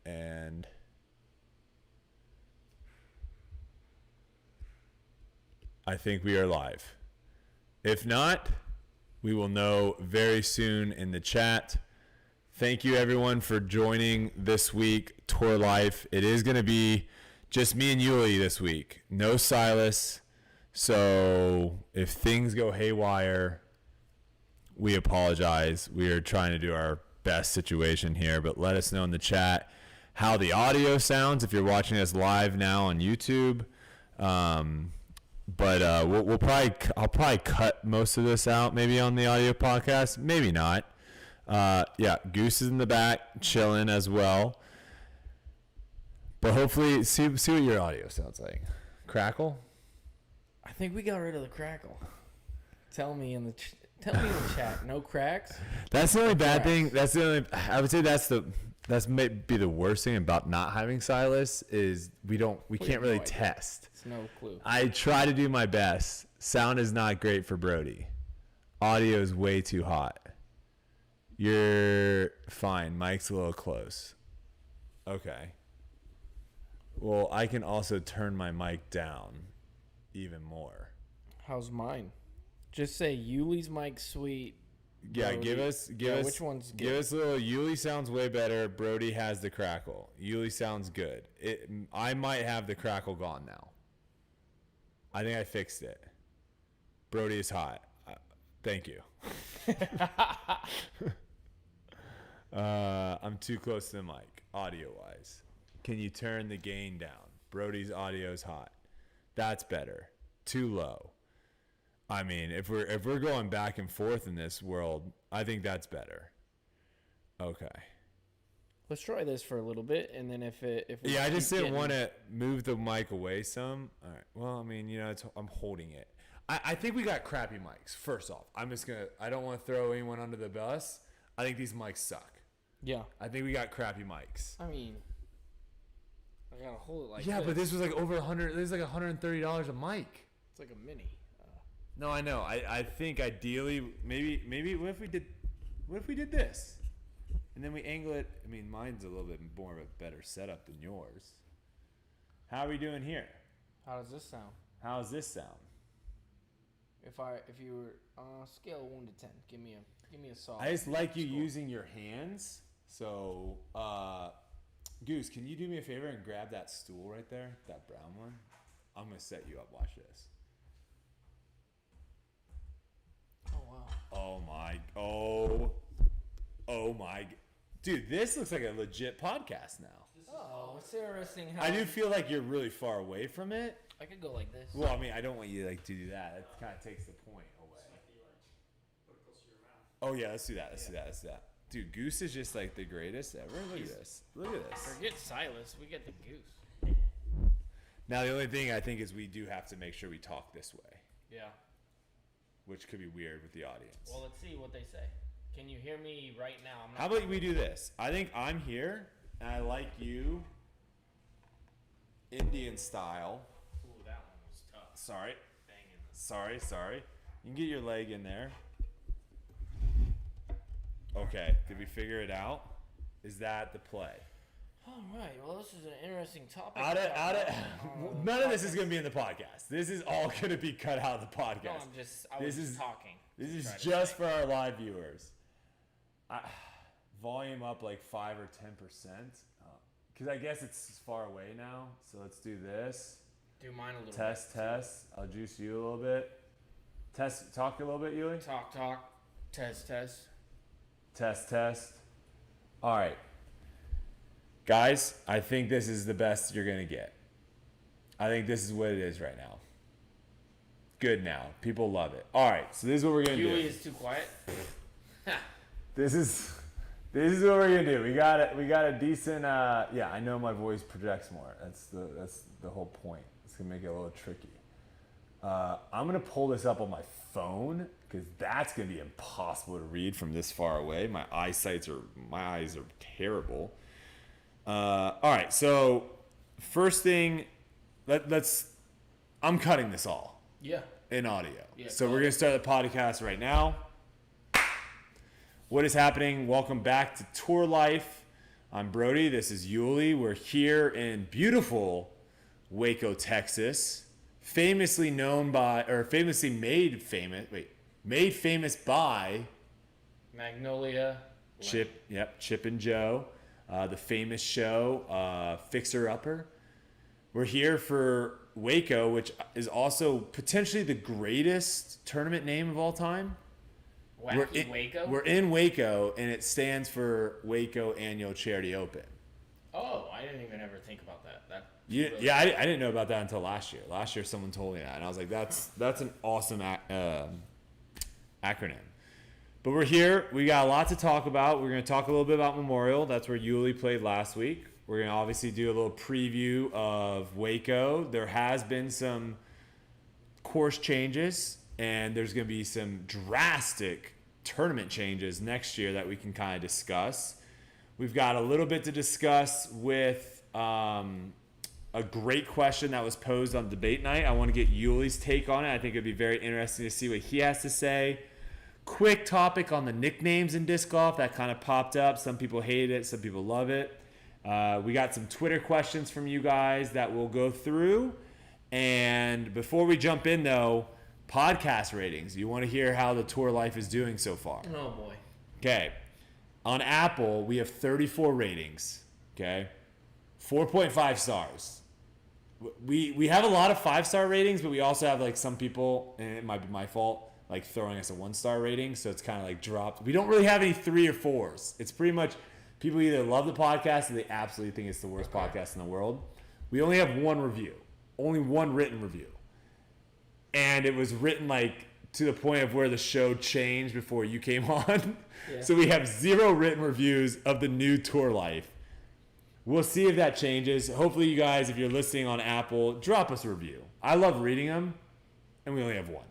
and I think we are live. If not, we will know very soon in the chat. Thank you everyone for joining this week, Tour Life. It is going to be just me and Yuli this week. No Silas. So if things go haywire, we apologize. We are trying to do our best situation here, but let us know in the chat how the audio sounds if you're watching us live now on YouTube. But I'll probably cut most of this out maybe on the audio podcast, maybe not. Yeah, Goose is in the back chilling as well. But hopefully see what your audio sounds like. Crackle? I think we got rid of the crackle. Tell me in the chat. No cracks. That's the only bad thing. I would say that's maybe the worst thing about not having Silas is we can't really test. It's no clue. I try to do my best. Sound is not great for Brody. Audio is way too hot. You're fine. Mic's a little close. Okay. Well, I can also turn my mic down even more. How's mine? Just say Yuli's mic sweet. Yeah, Brody. give us which one's good? Give us a little. Yuli sounds way better. Brody has the crackle. Yuli sounds good. I might have the crackle gone now. I think I fixed it. Brody is hot. Thank you. I'm too close to the mic, audio wise. Can you turn the gain down? Brody's audio is hot. That's better. Too low. I mean, if we're going back and forth in this world, I think that's better. Okay. Let's try this for a little bit, and then if I just didn't want to move the mic away some. All right. Well, I mean, I'm holding it. I think we got crappy mics. First off, I don't want to throw anyone under the bus. I think these mics suck. Yeah. I think we got crappy mics. I mean, I gotta hold it like this. But this was like over $100. This is like $130 a mic. It's like a mini. No, I know. I think ideally, maybe what if we did this, and then we angle it. I mean, mine's a little bit more of a better setup than yours. How are we doing here? How does this sound? How does this sound? If you were on a scale of 1 to 10, give me a solid. I just like you using your hands. So, Goose, can you do me a favor and grab that stool right there, that brown one? I'm gonna set you up. Watch this. Oh wow. Oh my. Dude, this looks like a legit podcast now. Oh, it's interesting how I do feel like you're really far away from it. I could go like this. Well, I mean, I don't want you to do that. That kind of takes the point away. Oh yeah, let's do that. Let's do that. Dude, Goose is just like the greatest ever. Look at this. Forget Silas. We get the Goose. Now the only thing I think is we do have to make sure we talk this way. Yeah. Which could be weird with the audience. Well, let's see what they say. Can you hear me right now? How about we do this? I think I'm here, and I like you Indian style. Ooh, that one was tough. Sorry. Sorry. You can get your leg in there. Okay. Did we figure it out? Is that the play? All right. Well, this is an interesting topic. None of this is going to be in the podcast. This is all going to be cut out of the podcast. No, I was just talking. This is just for our live viewers. Volume up like 5 or 10%. Because I guess it's far away now. So let's do this. Do mine a little bit. Test. I'll juice you a little bit. Talk a little bit, Yuli. Talk. Test. All right. Guys, I think this is the best you're going to get. I think this is what it is right now. Good now. People love it. All right, so this is what we're going to do. Yuli is too quiet. This is what we're going to do. We got a decent I know my voice projects more. That's the whole point. It's going to make it a little tricky. I'm going to pull this up on my phone because that's going to be impossible to read from this far away. My eyes are terrible. All right, so first thing, I'm cutting this all. Yeah. In audio. Yeah, so we're going to start the podcast right now. What is happening? Welcome back to Tour Life. I'm Brody. This is Yuli. We're here in beautiful Waco, Texas, famously known by, or famously made famous by Magnolia. Chip and Joe, the famous show, Fixer Upper. We're here for Waco, which is also potentially the greatest tournament name of all time. Waco? We're in Waco, and it stands for Waco Annual Charity Open. Oh, I didn't even ever think about that. I didn't know about that until last year. Last year, someone told me that, and I was like, that's an awesome acronym. But we're here. We got a lot to talk about. We're going to talk a little bit about Memorial. That's where Yuli played last week. We're going to obviously do a little preview of Waco. There has been some course changes, and there's going to be some drastic tournament changes next year that we can kind of discuss. We've got a little bit to discuss with a great question that was posed on debate night. I want to get Yuli's take on it. I think it'd be very interesting to see what he has to say. Quick topic on the nicknames in disc golf that kind of popped up. Some people hate it, some people love it. We got some Twitter questions from you guys that we'll go through. And before we jump in, though, podcast ratings. You want to hear how the tour life is doing so far? Oh, boy. Okay. On Apple, we have 34 ratings. Okay. 4.5 stars. We have a lot of 5-star ratings, but we also have like some people, and it might be my fault, like throwing us a 1-star rating. So it's kind of like dropped. We don't really have any 3 or 4s. It's pretty much people either love the podcast or they absolutely think it's the worst podcast in the world. We only have one review, only one written review. And it was written like to the point of where the show changed before you came on. Yeah. So we have 0 written reviews of the new tour life. We'll see if that changes. Hopefully you guys, if you're listening on Apple, drop us a review. I love reading them, and we only have 1.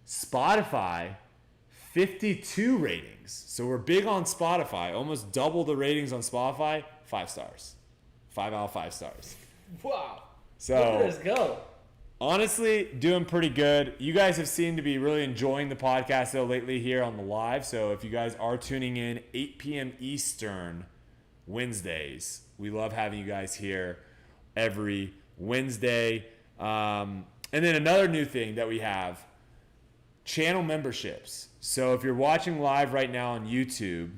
Spotify, 52 ratings. So we're big on Spotify. Almost double the ratings on Spotify. 5 stars. 5 out of 5 stars. Wow. So look at us go. Honestly, doing pretty good. You guys have seemed to be really enjoying the podcast, though, lately here on the live. So if you guys are tuning in, 8 p.m. Eastern, Wednesdays. We love having you guys here every Wednesday. And then another new thing that we have, channel memberships. So if you're watching live right now on YouTube,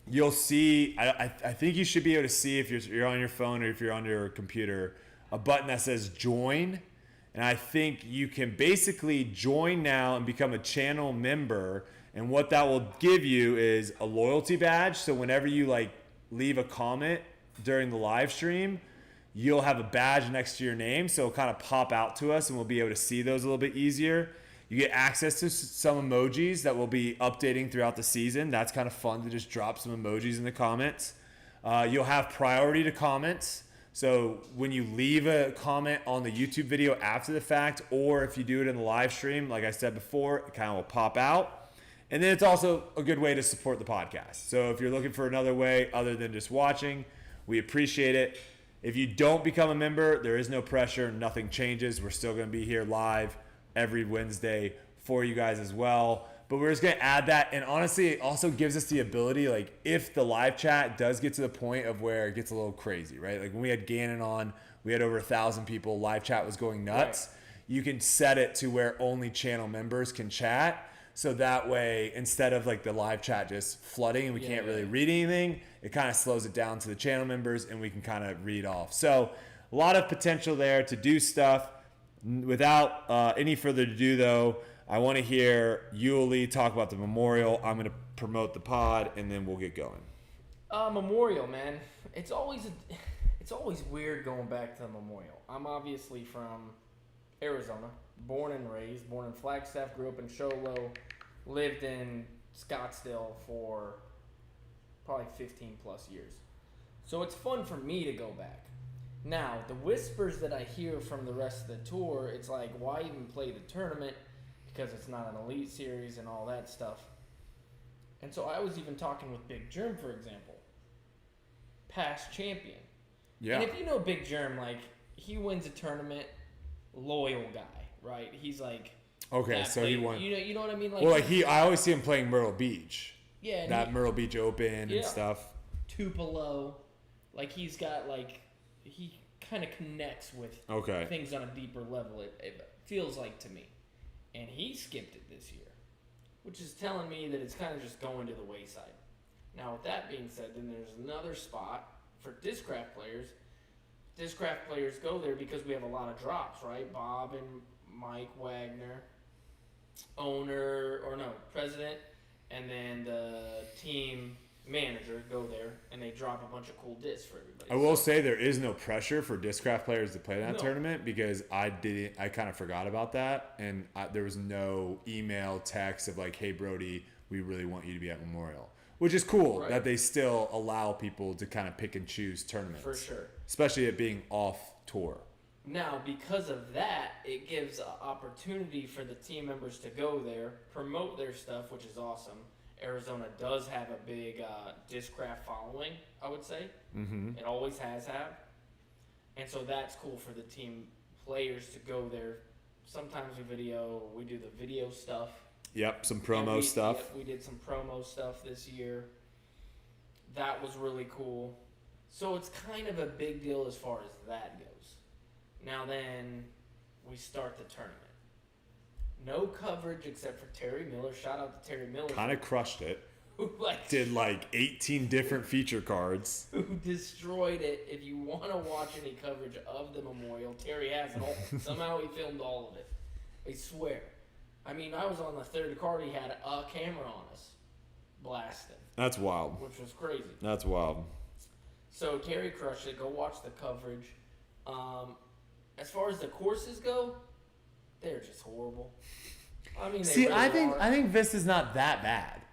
you'll see, I think you should be able to see if you're on your phone or if you're on your computer, a button that says join. And I think you can basically join now and become a channel member. And what that will give you is a loyalty badge. So whenever you like leave a comment during the live stream, you'll have a badge next to your name. So it'll kind of pop out to us and we'll be able to see those a little bit easier. You get access to some emojis that will be updating throughout the season. That's kind of fun to just drop some emojis in the comments. You'll have priority to comments. So when you leave a comment on the YouTube video after the fact, or if you do it in the live stream, like I said before, it kind of will pop out. And then it's also a good way to support the podcast. So if you're looking for another way other than just watching, we appreciate it. If you don't become a member, there is no pressure. Nothing changes. We're still going to be here live every Wednesday for you guys as well. But we're just going to add that. And honestly, it also gives us the ability, like if the live chat does get to the point of where it gets a little crazy, right? Like when we had Gannon on, we had over 1,000 people. Live chat was going nuts. Right. You can set it to where only channel members can chat. So that way, instead of like the live chat just flooding and we can't really read anything, it kind of slows it down to the channel members and we can kind of read off. So a lot of potential there to do stuff. Without any further ado, though, I want to hear Yuli talk about the Memorial. I'm going to promote the pod, and then we'll get going. Memorial, man. It's always weird going back to the Memorial. I'm obviously from Arizona, born and raised, born in Flagstaff, grew up in Show Low, lived in Scottsdale for probably 15 plus years. So it's fun for me to go back. Now, the whispers that I hear from the rest of the tour, it's like, why even play the tournament? Because it's not an elite series and all that stuff. And so I was even talking with Big Germ, for example. Past champion. Yeah. And if you know Big Germ, like, he wins a tournament, loyal guy, right? He's like... Okay, so he won... You know what I mean? Like, well, like I always see him playing Myrtle Beach. Yeah. That Myrtle Beach Open and stuff. Tupelo. Like he's got he kind of connects with things on a deeper level. It feels like to me, and he skipped it this year, which is telling me that it's kind of just going to the wayside. Now, with that being said, then there's another spot for Discraft players. Discraft players go there because we have a lot of drops, right? Bob and Mike Wagner, president, and then the team manager go there, and they drop a bunch of cool discs for everybody. I will say there is no pressure for Discraft players to play that tournament because I kind of forgot about that, and there was no email, text of like, hey, Brody, we really want you to be at Memorial. Which is cool that they still allow people to kind of pick and choose tournaments. For sure. Especially it being off tour. Now, because of that, it gives an opportunity for the team members to go there, promote their stuff, which is awesome. Arizona does have a big Discraft following, I would say. Mm-hmm. It always has had. And so that's cool for the team players to go there. Sometimes we do the video stuff. Yep, some promo stuff. Yep, we did some promo stuff this year. That was really cool. So it's kind of a big deal as far as that goes. Now then, we start the tournament. No coverage except for Terry Miller. Shout out to Terry Miller. Kind of crushed it. Who did 18 different feature cards. Who destroyed it. If you want to watch any coverage of the Memorial, Terry has it all. Somehow he filmed all of it. I swear. I mean, I was on the third card. He had a camera on us, blasting. That's wild. Which was crazy. That's wild. So Terry crushed it. Go watch the coverage. As far as the courses go, they're just horrible. I mean, I think Vista's not that bad.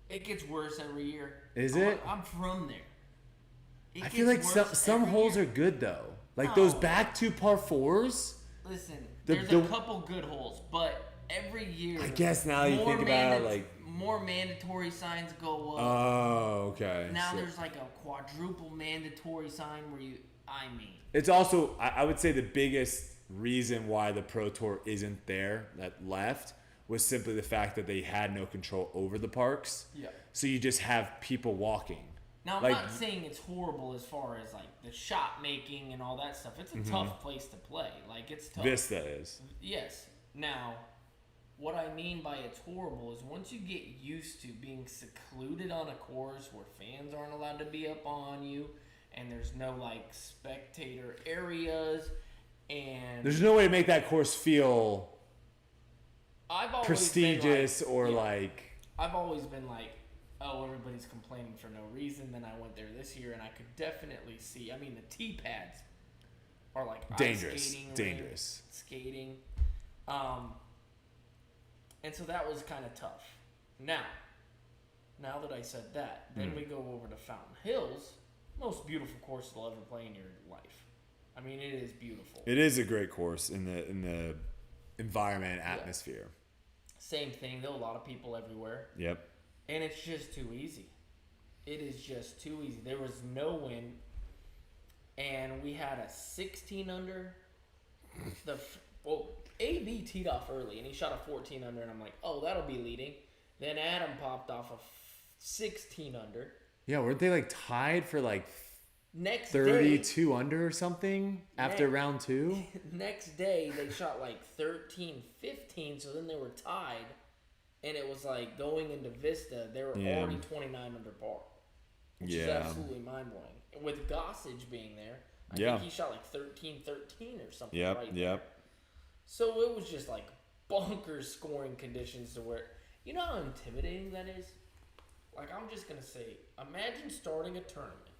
It gets worse every year. Is it? I'm from there. I feel like some holes are good though. Like those back two par fours. Listen, there's a couple good holes, but every year, I guess now you think about it, like more mandatory signs go up. Oh, okay. Now there's like a quadruple mandatory sign where it's also, I would say the biggest reason why the Pro Tour isn't there that left was simply the fact that they had no control over the parks. Yeah. So you just have people walking. Now, I'm not saying it's horrible as far as like the shot making and all that stuff. It's a tough place to play. Like it's tough. Vista is. Yes. Now, what I mean by it's horrible is once you get used to being secluded on a course where fans aren't allowed to be up on you and there's no like spectator areas and there's no way to make that course feel prestigious I've always been like, oh, everybody's complaining for no reason. Then I went there this year and I could definitely see, I mean, the tee pads are like dangerous. Skating. And so that was kind of tough. Now that I said that, then we go over to Fountain Hills, most beautiful course you'll ever play in your life. I mean, it is beautiful. It is a great course in the environment and atmosphere. Same thing, though. A lot of people everywhere. Yep. And it's just too easy. It is just too easy. There was no wind, and we had a 16 under. AB teed off early, and he shot a 14 under, and I'm like, oh, that'll be leading. Then Adam popped off a 16 under. Yeah, weren't they like tied for like next 32 day, under or something after round two? Next day, they shot like 13, 15, so then they were tied. And it was like going into Vista, they were already 29 under par. Which is absolutely mind-blowing. With Gossage being there, I think he shot like 13, 13 or something right there. So it was just like bonkers scoring conditions to where, you know how intimidating that is? Like, I'm just going to say, imagine starting a tournament.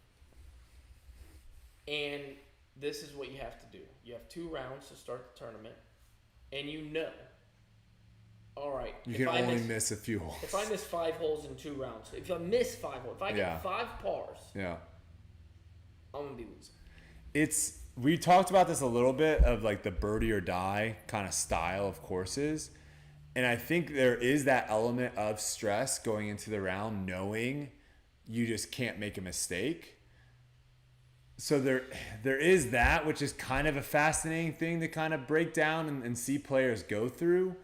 And this is what you have to do. You have 2 rounds to start the tournament. And you know, all right. You can only miss a few holes. If I miss 5 holes in 2 rounds, if I miss 5 holes, if I get 5 pars, I'm going to be losing. We talked about this a little bit of like the birdie or die kind of style of courses. And I think there is that element of stress going into the round, knowing you just can't make a mistake. So there is that, which is kind of a fascinating thing to kind of break down and see players go through.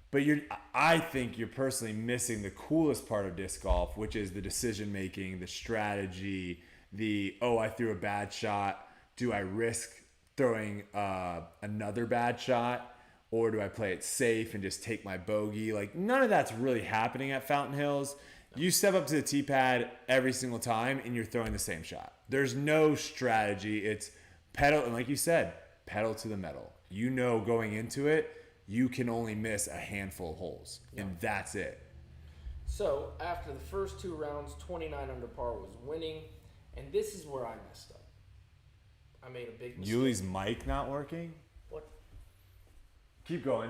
But I think you're personally missing the coolest part of disc golf, which is the decision making, the strategy, I threw a bad shot. Do I risk throwing another bad shot? Or do I play it safe and just take my bogey? Like, none of that's really happening at Fountain Hills. You step up to the tee pad every single time and you're throwing the same shot. There's no strategy. It's pedal, and like you said, pedal to the metal. You know going into it, you can only miss a handful of holes, and that's it. So, after the first 2 rounds, 29 under par was winning, and this is where I messed up. I made a big mistake. Yuli's mic not working? What? Keep going.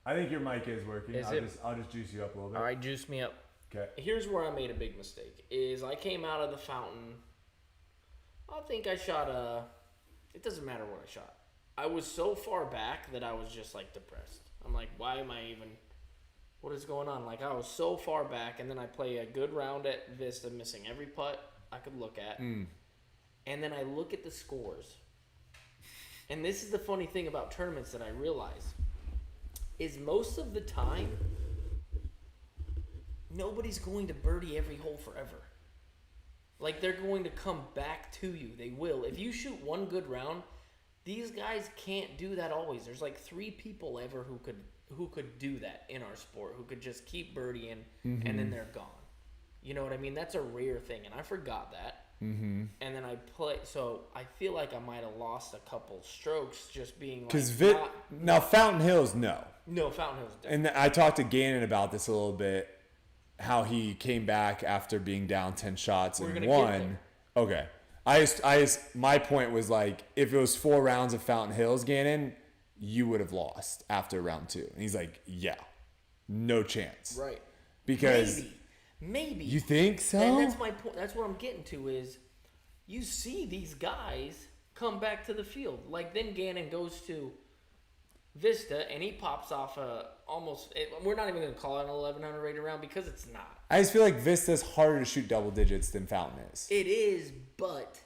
I think your mic is working. Is I'll just juice you up a little bit. All right, juice me up. Okay. Here's where I made a big mistake. Is I came out of the fountain. I think I shot it doesn't matter what I shot. I was so far back that I was just like depressed. I'm like, why am I even, what is going on? Like, I was so far back, and then I play a good round at Vista, missing every putt I could look at. And then I look at the scores. And this is the funny thing about tournaments that I realize is most of the time, nobody's going to birdie every hole forever. Like, they're going to come back to you. They will. If you shoot one good round, these guys can't do that always. There's like 3 people ever who could do that in our sport, who could just keep birdieing and then they're gone. You know what I mean? That's a rare thing, and I forgot that. And then so I feel like I might have lost a couple strokes just being like. Because now Fountain Hills, no. No, Fountain Hills different. And I talked to Gannon about this a little bit, how he came back after being down 10 shots and won. Okay. My point was like, if it was 4 rounds of Fountain Hills, Gannon, you would have lost after round 2. And he's like, yeah, no chance. Right. Because maybe. You think so? And that's my point. That's what I'm getting to is you see these guys come back to the field. Like, then Gannon goes to Vista and he pops off we're not even going to call it an 1100 rated round because it's not. I just feel like Vista's harder to shoot double digits than Fountain is. It is, but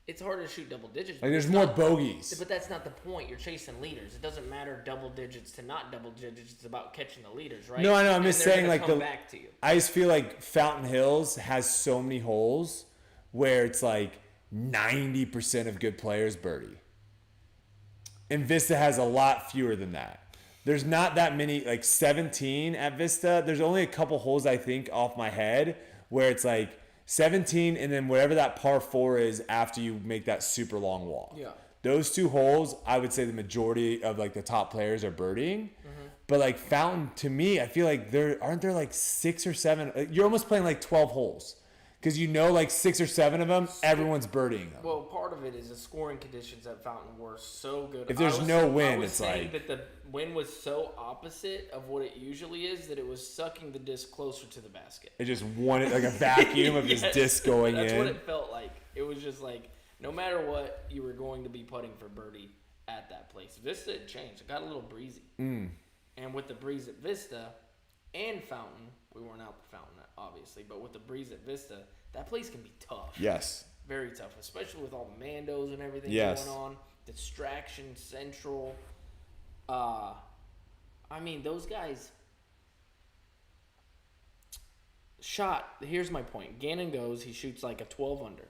it's harder to shoot double digits. Like, there's more bogeys. But that's not the point. You're chasing leaders. It doesn't matter double digits to not double digits. It's about catching the leaders, right? No, I know. I'm just saying, like, back to you. I just feel like Fountain Hills has so many holes where it's like 90% of good players birdie. And Vista has a lot fewer than that. There's not that many, like 17 at Vista. There's only a couple holes, I think, off my head where it's like 17 and then whatever that par 4 is after you make that super long walk. Yeah. Those 2 holes, I would say the majority of like the top players are birdieing. But like Fountain, to me, I feel like aren't there like 6 or 7? You're almost playing like 12 holes. Because like 6 or 7 of them, everyone's birdieing them. Well, part of it is the scoring conditions at Fountain were so good. If there's no wind, it's like... I was saying that the wind was so opposite of what it usually is that it was sucking the disc closer to the basket. It just wanted like a vacuum of this disc going That's in. That's what it felt like. It was just like, no matter what, you were going to be putting for birdie at that place. Vista had changed. It got a little breezy. And with the breeze at Vista and Fountain, we weren't out the Fountain, obviously, but with the breeze at Vista, that place can be tough. Yes. Very tough, especially with all the Mandos and everything going on. Distraction Central. I mean, those guys shot. Here's my point. Gannon goes, he shoots like a 12 under.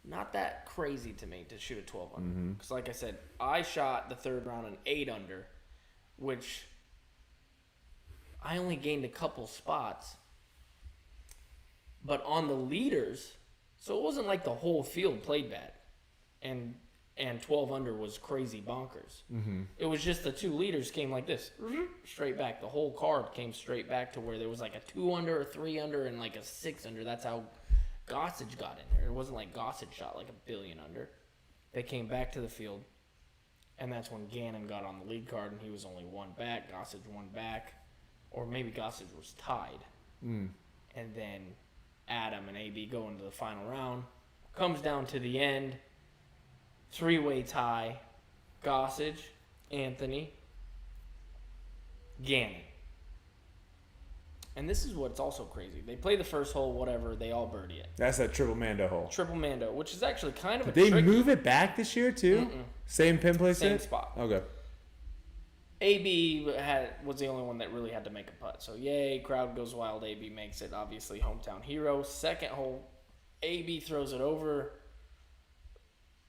Not that crazy to me to shoot a 12 under. Because like I said, I shot the 3rd round an 8 under, which I only gained a couple spots. But on the leaders, so it wasn't like the whole field played bad. And 12 under was crazy bonkers. It was just the 2 leaders came like this, straight back. The whole card came straight back to where there was like a 2 under, a 3 under, and like a 6 under. That's how Gossage got in there. It wasn't like Gossage shot like a billion under. They came back to the field, and that's when Gannon got on the lead card, and he was only 1 back. Gossage 1 back, or maybe Gossage was tied. And then Adam and AB go into the final round. Comes down to the end. 3-way tie. Gossage, Anthony, Gannon. And this is what's also crazy. They play the first hole, whatever. They all birdie it. That's that triple Mando hole. Triple Mando, which is actually kind of Did they move it back this year too? Same pin placement? Same spot. Okay. AB was the only one that really had to make a putt. So, yay, crowd goes wild. AB makes it. Obviously, hometown hero. Second hole, AB throws it over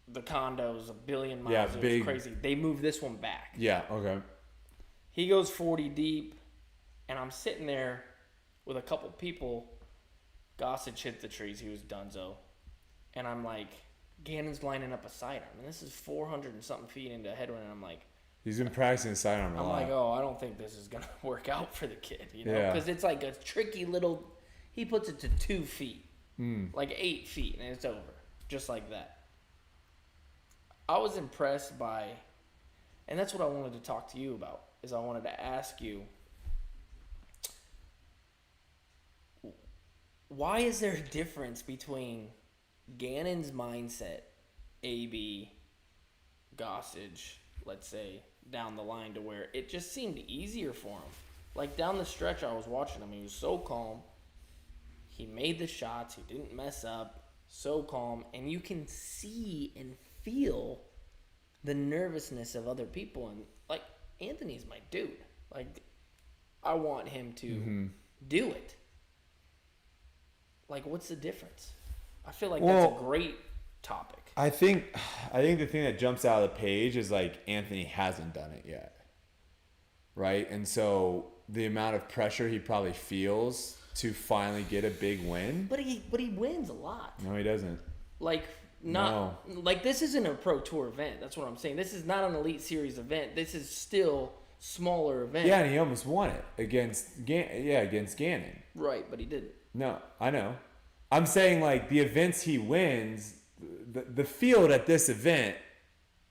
the condos a billion miles. Yeah, It was big. crazy. They move this one back. Yeah, okay. He goes 40 deep, and I'm sitting there with a couple people. Gossage hit the trees. He was donezo. And I'm like, Gannon's lining up a sidearm. And this is 400 and something feet into a headwind. And I'm like, He's been practicing the sidearm a lot. I'm like, oh, I don't think this is going to work out for the kid, you know? Yeah. Because it's like a tricky little, he puts it to 2 feet, like 8 feet, and it's over, just like that. I was impressed by, and that's what I wanted to talk to you about, is I wanted to ask you, why is there a difference between Gannon's mindset, AB, Gossage, let's say, down the line, to where it just seemed easier for him? Like, down the stretch I was watching him, he was so calm. He made the shots. He didn't mess up. So calm. And you can see and feel the nervousness of other people. And, like, Anthony's my dude. Like, I want him to do it. Like, what's the difference? I feel like that's a great topic. I think the thing that jumps out of the page is, like, Anthony hasn't done it yet, right? And so the amount of pressure he probably feels to finally get a big win. But he wins a lot. No, he doesn't. Like, like, this isn't a pro tour event. That's what I'm saying. This is not an Elite Series event. This is still smaller event. Yeah, and he almost won it against Gannon. Right, but he didn't. No, I know. I'm saying, like, the events he wins, the field at this event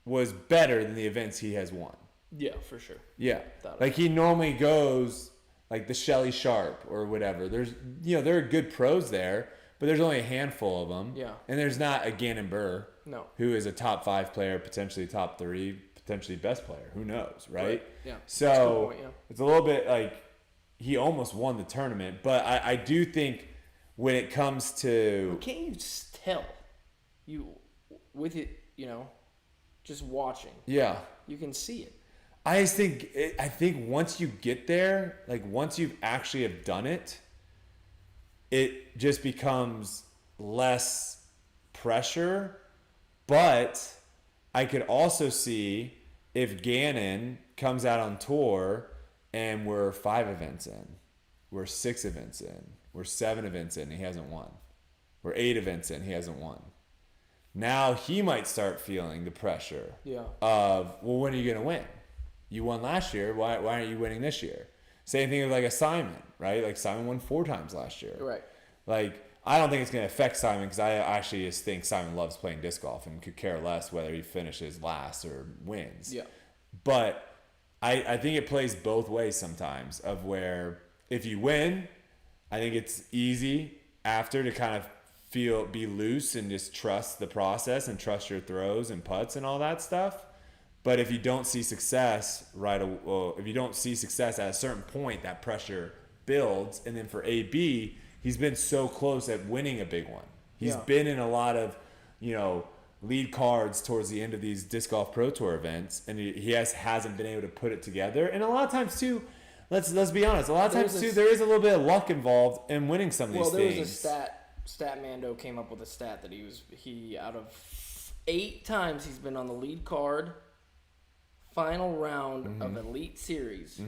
was better than the events he has won. Yeah, for sure. Yeah. Like, he normally goes, like, the Shelly Sharp or whatever. There's, there are good pros there, but there's only a handful of them. Yeah. And there's not a Gannon Burr, who is a top 5 player, potentially top 3, potentially best player. Who knows, right? Yeah. So point, it's a little bit like he almost won the tournament, but I do think when it comes to, can't you just tell you with it, just watching? Yeah, you can see it. I think once you get there, like, once you've actually have done it, it just becomes less pressure. But I could also see if Gannon comes out on tour and we're 5 events in, we're 6 events in, we're 7 events in, he hasn't won. We're 8 events in, he hasn't won. Now he might start feeling the pressure of, well, when are you going to win? You won last year. Why aren't you winning this year? Same thing with, like, a Simon, right? Like, Simon won 4 times last year. Right. Like, I don't think it's going to affect Simon, because I actually just think Simon loves playing disc golf and could care less whether he finishes last or wins. Yeah. But I think it plays both ways sometimes, of where if you win, I think it's easy after to kind of be loose and just trust the process and trust your throws and putts and all that stuff. But if you don't see success if you don't see success at a certain point, that pressure builds. And then for AB, he's been so close at winning a big one. He's been in a lot of, lead cards towards the end of these Disc Golf Pro Tour events, and he hasn't been able to put it together. And a lot of times too, let's be honest, there is a little bit of luck involved in winning some of these things. Well, there was a Statmando came up with a stat that he out of 8 times he's been on the lead card, final round of Elite Series,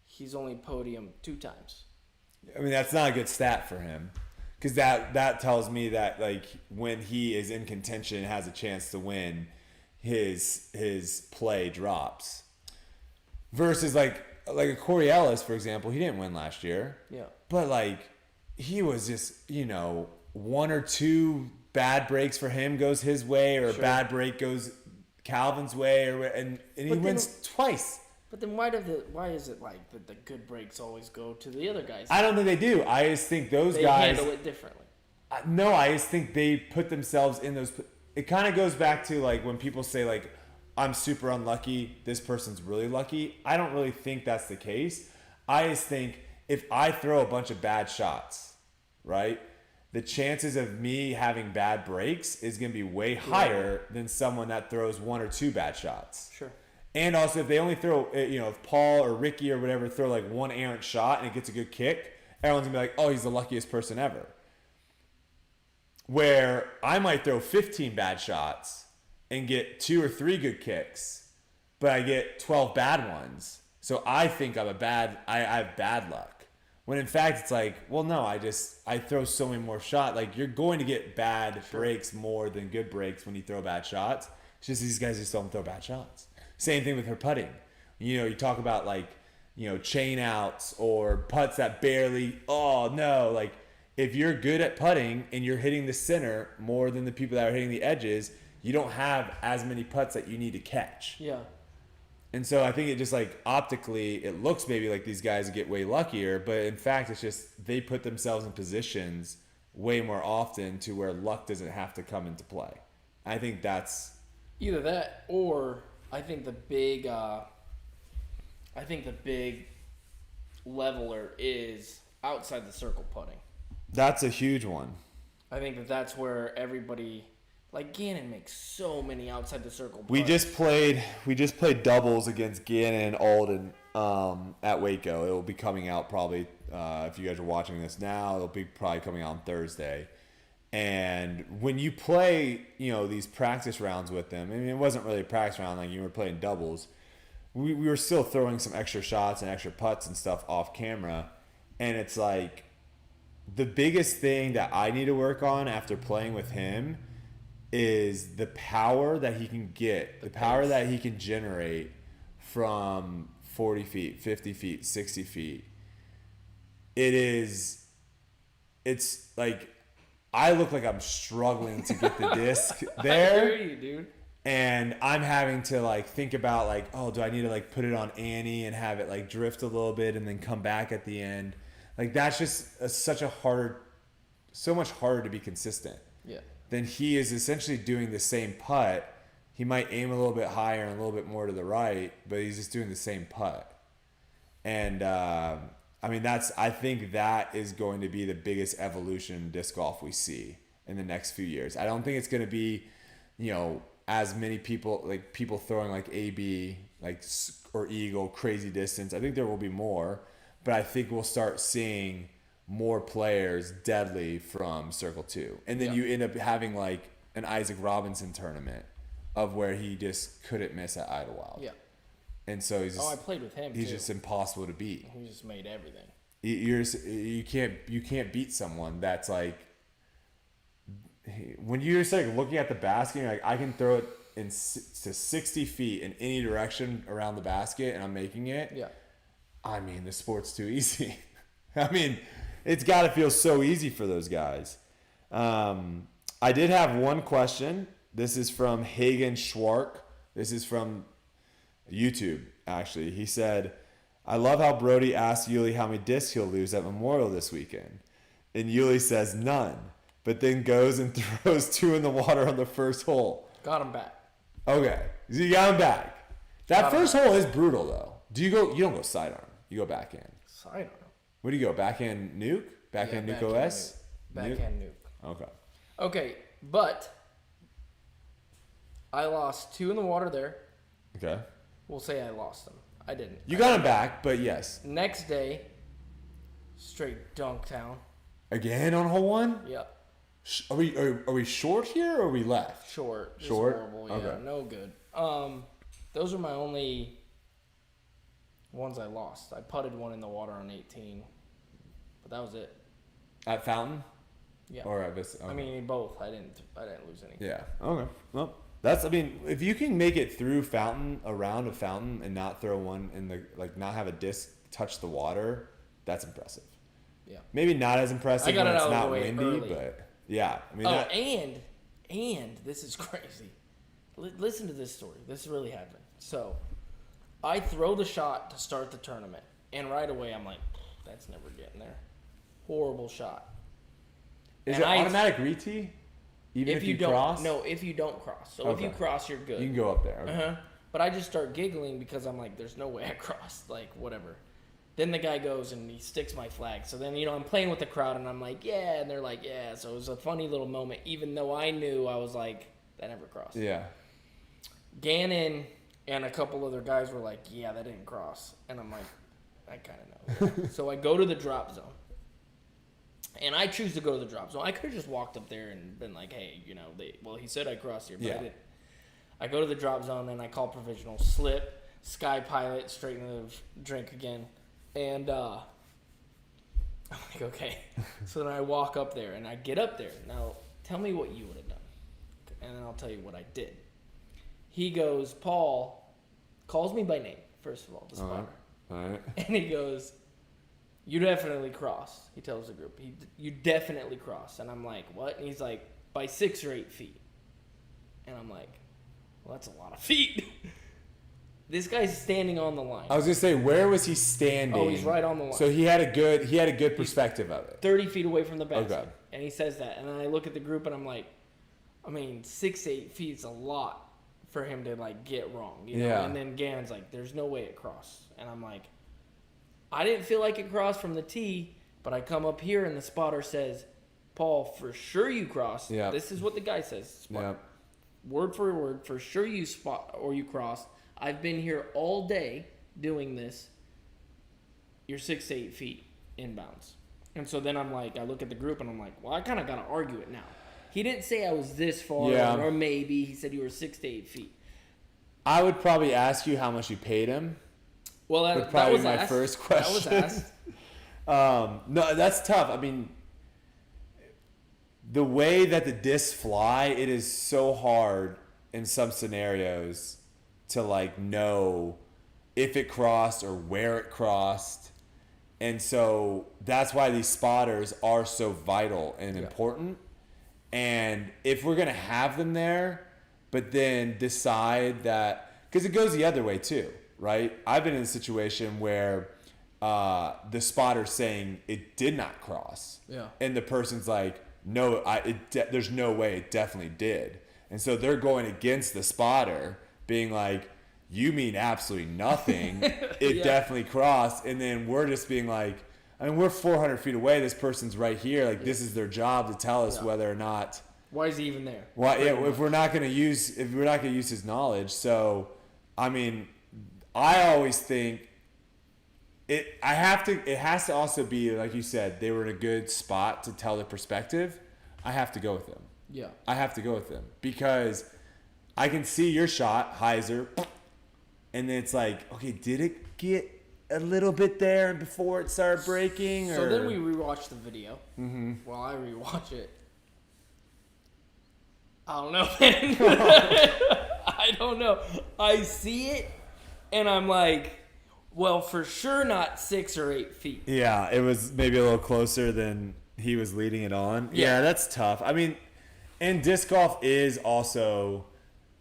he's only podiumed 2 times. I mean, that's not a good stat for him, because that tells me that, like, when he is in contention and has a chance to win, his play drops. Versus like a Corey Ellis, for example, he didn't win last year. Yeah. But, like, he was just, 1 or 2 bad breaks for him goes his way, or a bad break goes Calvin's way, and he wins twice. But then why is it like the good breaks always go to the other guys? I don't think they do. I just think those they guys handle it differently. No, I just think they put themselves in those. It kind of goes back to, like, when people say, like, I'm super unlucky, this person's really lucky. I don't really think that's the case. I just think if I throw a bunch of bad shots, right, the chances of me having bad breaks is going to be way higher than someone that throws 1 or 2 bad shots. Sure. And also, if they only throw, if Paul or Ricky or whatever throw, like, 1 errant shot and it gets a good kick, everyone's going to be like, oh, he's the luckiest person ever. where I might throw 15 bad shots and get 2 or 3 good kicks, but I get 12 bad ones. So I think I have bad luck. When in fact it's like, well, no, I throw so many more shots. Like, you're going to get bad breaks more than good breaks when you throw bad shots. It's just these guys just don't throw bad shots. Same thing with her putting. You know, you talk about like, you know, chain outs or putts that barely, oh no, like if you're good at putting and you're hitting the center more than the people that are hitting the edges, you don't have as many putts that you need to catch. Yeah. And so I think it just like optically, it looks maybe like these guys get way luckier, but in fact, it's just they put themselves in positions way more often to where luck doesn't have to come into play. I think that's either that, or I think the big leveler is outside the circle putting. That's a huge one. I think that's where everybody. Like, Gannon makes so many outside the circle putts. We just played doubles against Gannon and Alden at Waco. It will be coming out probably, if you guys are watching this now, it'll be probably coming out on Thursday. And when you play, you know, these practice rounds with them, I mean, it wasn't really a practice round like you were playing doubles. We were still throwing some extra shots and extra putts and stuff off camera. And it's like, the biggest thing that I need to work on after playing with him is the power that he can get, the power that he can generate from 40 feet, 50 feet, 60 feet. It's like, I look like I'm struggling to get the disc there. I hear you, dude. And I'm having to like think about like, oh, do I need to like put it on Annie and have it like drift a little bit and then come back at the end? Like, that's just so much harder to be consistent. Yeah. Then he is essentially doing the same putt. He might aim a little bit higher and a little bit more to the right, but he's just doing the same putt. And I mean, I think that is going to be the biggest evolution in disc golf we see in the next few years. I don't think it's going to be, you know, as many people throwing like AB, like, or Eagle, crazy distance. I think there will be more, but I think we'll start seeing more players deadly from Circle 2. And then you end up having like an Isaac Robinson tournament of where he just couldn't miss at Idlewild. Yeah. And so he's just, I played with him he's too. just impossible to beat. He just made everything. You can't beat someone that's like, when you're just like looking at the basket, you're like, I can throw it to 60 feet in any direction around the basket and I'm making it. Yeah. I mean, the sport's too easy. I mean, it's got to feel so easy for those guys. I did have one question. This is from Hagen Schwark. This is from YouTube, actually. He said, I love how Brody asked Yuli how many discs he'll lose at Memorial this weekend. And Yuli says none, but then goes and throws 2 in the water on the first hole. Got him back. Okay, so you got him back. That first hole is brutal, though. You don't go sidearm. You go backhand. Sidearm. Where do you go? Backhand nuke? Backhand nuke OS? Backhand nuke. Okay. Okay, but I lost 2 in the water there. Okay. We'll say I lost them. I didn't. You got him back, but yes. Next day, straight dunk town. Again on hole 1? Yep. Are we short here or are we left? Short. Just Short? horrible. Yeah, Okay. no good. Those are my only ones I lost. I putted one in the water on 18, but that was it. At Fountain? Yeah. Or at Vista? Okay. I mean, both. I didn't lose anything. Yeah. Okay. Well, if you can make it through Fountain, around a Fountain, and not throw one in the, like, not have a disc touch the water, that's impressive. Yeah. Maybe not as impressive when it's not windy, early. but yeah. I mean, and this is crazy. Listen to this story. This really happened. So, I throw the shot to start the tournament, and right away I'm like, that's never getting there. Horrible shot. Is it automatic retee? Even if you don't cross? No, if you don't cross. So if you cross, you're good. You can go up there. Okay. But I just start giggling because I'm like, there's no way I crossed. Like, whatever. Then the guy goes and he sticks my flag. So then, I'm playing with the crowd and I'm like, yeah. And they're like, yeah. So it was a funny little moment, even though I knew I was like, that never crossed. Yeah. Gannon and a couple other guys were like, yeah, that didn't cross. And I'm like, I kind of know. So I go to the drop zone. And I choose to go to the drop zone. I could have just walked up there and been like, hey, he said I crossed here, but I didn't. I go to the drop zone, and I call provisional, slip, sky pilot, straight into the drink again. And I'm like, okay. So then I walk up there, and I get up there. Now, tell me what you would have done. And then I'll tell you what I did. He goes, Paul, calls me by name, first of all, the spotter. All right. And he goes, you definitely crossed. He tells the group, you definitely crossed. And I'm like, what? And he's like, by 6 or 8 feet. And I'm like, well, that's a lot of feet. This guy's standing on the line. I was gonna say, where was he standing? Oh, he's right on the line. So he had a good perspective of it. 30 feet away from the basket. Okay. And he says that. And then I look at the group and I'm like, 6 to 8 feet is a lot for him to get wrong. Yeah. And then Gannon's like, there's no way it crossed. And I'm like, I didn't feel like it crossed from the tee, but I come up here and the spotter says, Paul, for sure you crossed. Yeah. This is what the guy says. Yeah. Word for word, for sure you crossed. I've been here all day doing this. You're 6 to 8 feet inbounds. And so then I'm like, I look at the group and I'm like, well, I kind of got to argue it now. He didn't say I was this far or maybe. He said you were 6 to 8 feet. I would probably ask you how much you paid him. Well, that was my first question. That was asked. No, that's tough. The way that the discs fly, it is so hard in some scenarios to know if it crossed or where it crossed. And so that's why these spotters are so vital and important. And if we're going to have them there, but then decide that, because it goes the other way too, right? I've been in a situation where the spotter's saying it did not cross. Yeah. And the person's like, no, there's no way it definitely did. And so they're going against the spotter, being like, you mean absolutely nothing. It definitely crossed. And then we're just being like, we're 400 feet away. This person's right here. This is their job to tell us whether or not. Why is he even there? Well, if we're not going to use his knowledge. So, I always think it has to also be, like you said, they were in a good spot to tell the perspective. I have to go with them. Yeah. I have to go with them because I can see your shot, Heiser, and then it's like, okay, did it get a little bit there before it started breaking? So then we rewatch the video. Mm-hmm. While I rewatch it, I don't know, man. I don't know. I see it, and I'm like, well, for sure not 6 or 8 feet. Yeah, it was maybe a little closer than he was leading it on. Yeah, that's tough. And disc golf is also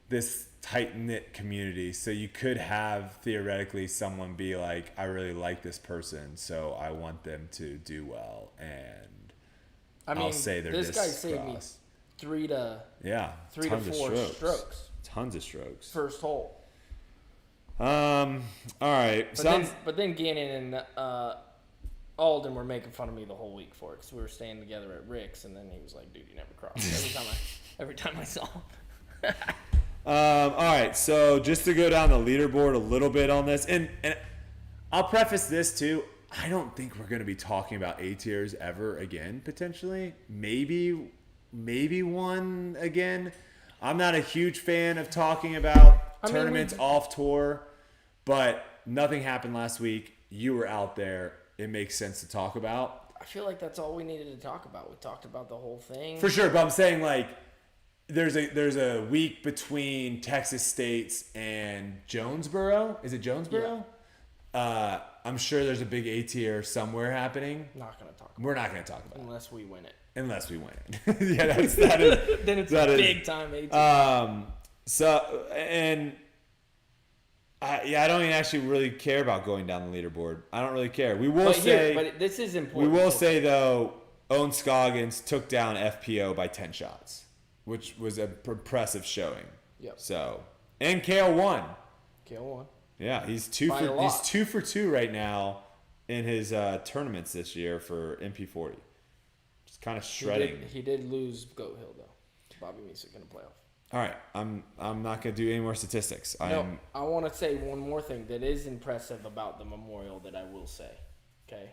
this tight-knit community, so you could have theoretically someone be like, I really like this person, so I want them to do well, and I'll say their disc this guy saved me 3 to 4 strokes. Tons of strokes. First hole. All right. But then Gannon and Alden were making fun of me the whole week for it because we were staying together at Rick's, and then he was like, "Dude, you never crossed." Every time I saw him. All right. So just to go down the leaderboard a little bit on this, and I'll preface this too. I don't think we're going to be talking about A tiers ever again. Potentially, maybe one again. I'm not a huge fan of talking about tournaments off tour, but nothing happened last week. You were out there. It makes sense to talk about. I feel like that's all we needed to talk about. We talked about the whole thing. For sure, but I'm saying there's a week between Texas State's and Jonesboro. Is it Jonesboro? Yeah. I'm sure there's a big A tier somewhere happening. Not going to talk about We're not going to talk about it. Unless we win it. Unless we win it. Yeah, that is. Then it's a big time A tier. I don't even actually really care about going down the leaderboard. I don't really care. We will say, but this is important. We will say though, Owen Scoggins took down FPO by 10 shots, which was an impressive showing. Yep. So, and Kale won. Kale won. Yeah, he's 2 for 2 right now in his tournaments this year for MP40. Just kind of shredding. He did lose Goat Hill though. Bobby Misick in the playoff. All right, I'm not gonna do any more statistics. I want to say one more thing that is impressive about the memorial that I will say. Okay,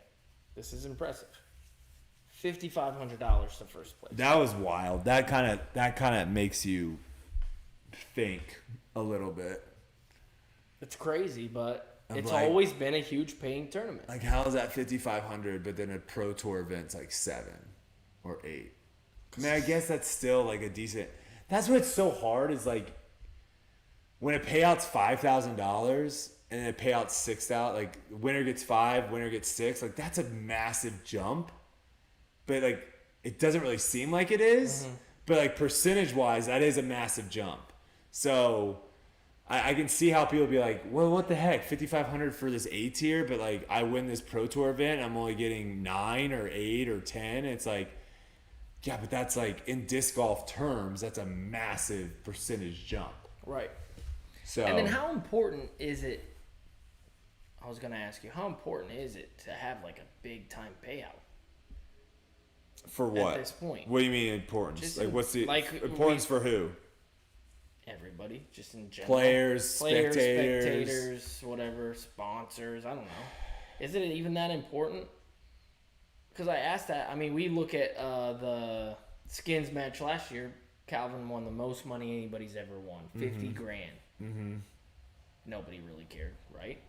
this is impressive. $5,500 to first place. That was wild. That kind of makes you think a little bit. It's crazy, but it's like, always been a huge paying tournament. Like, how is that 5,500, but then a Pro Tour event's like 7 or 8? I mean, I guess that's still like a decent. That's what's so hard is like when a payout's $5,000 and then a payout's $6,000. Like winner gets 5, winner gets 6. Like that's a massive jump, but like it doesn't really seem like it is. Mm-hmm. But like percentage wise, that is a massive jump. So I can see how people be like, well, what the heck, 5,500 for this A tier, but like I win this Pro Tour event, I'm only getting 9 or 8 or 10. And it's like, yeah, but that's like in disc golf terms, that's a massive percentage jump. Right. So. And then how important is it? I was gonna ask you, how important is it to have like a big time payout? For what? At this point. What do you mean importance? Just like what's the importance for who? Everybody, just in general. Players, spectators, whatever, sponsors. I don't know. Is it even that important? Because I asked that. I mean, we look at the skins match last year. Calvin won the most money anybody's ever won, $50,000. Mm-hmm. Nobody really cared, right?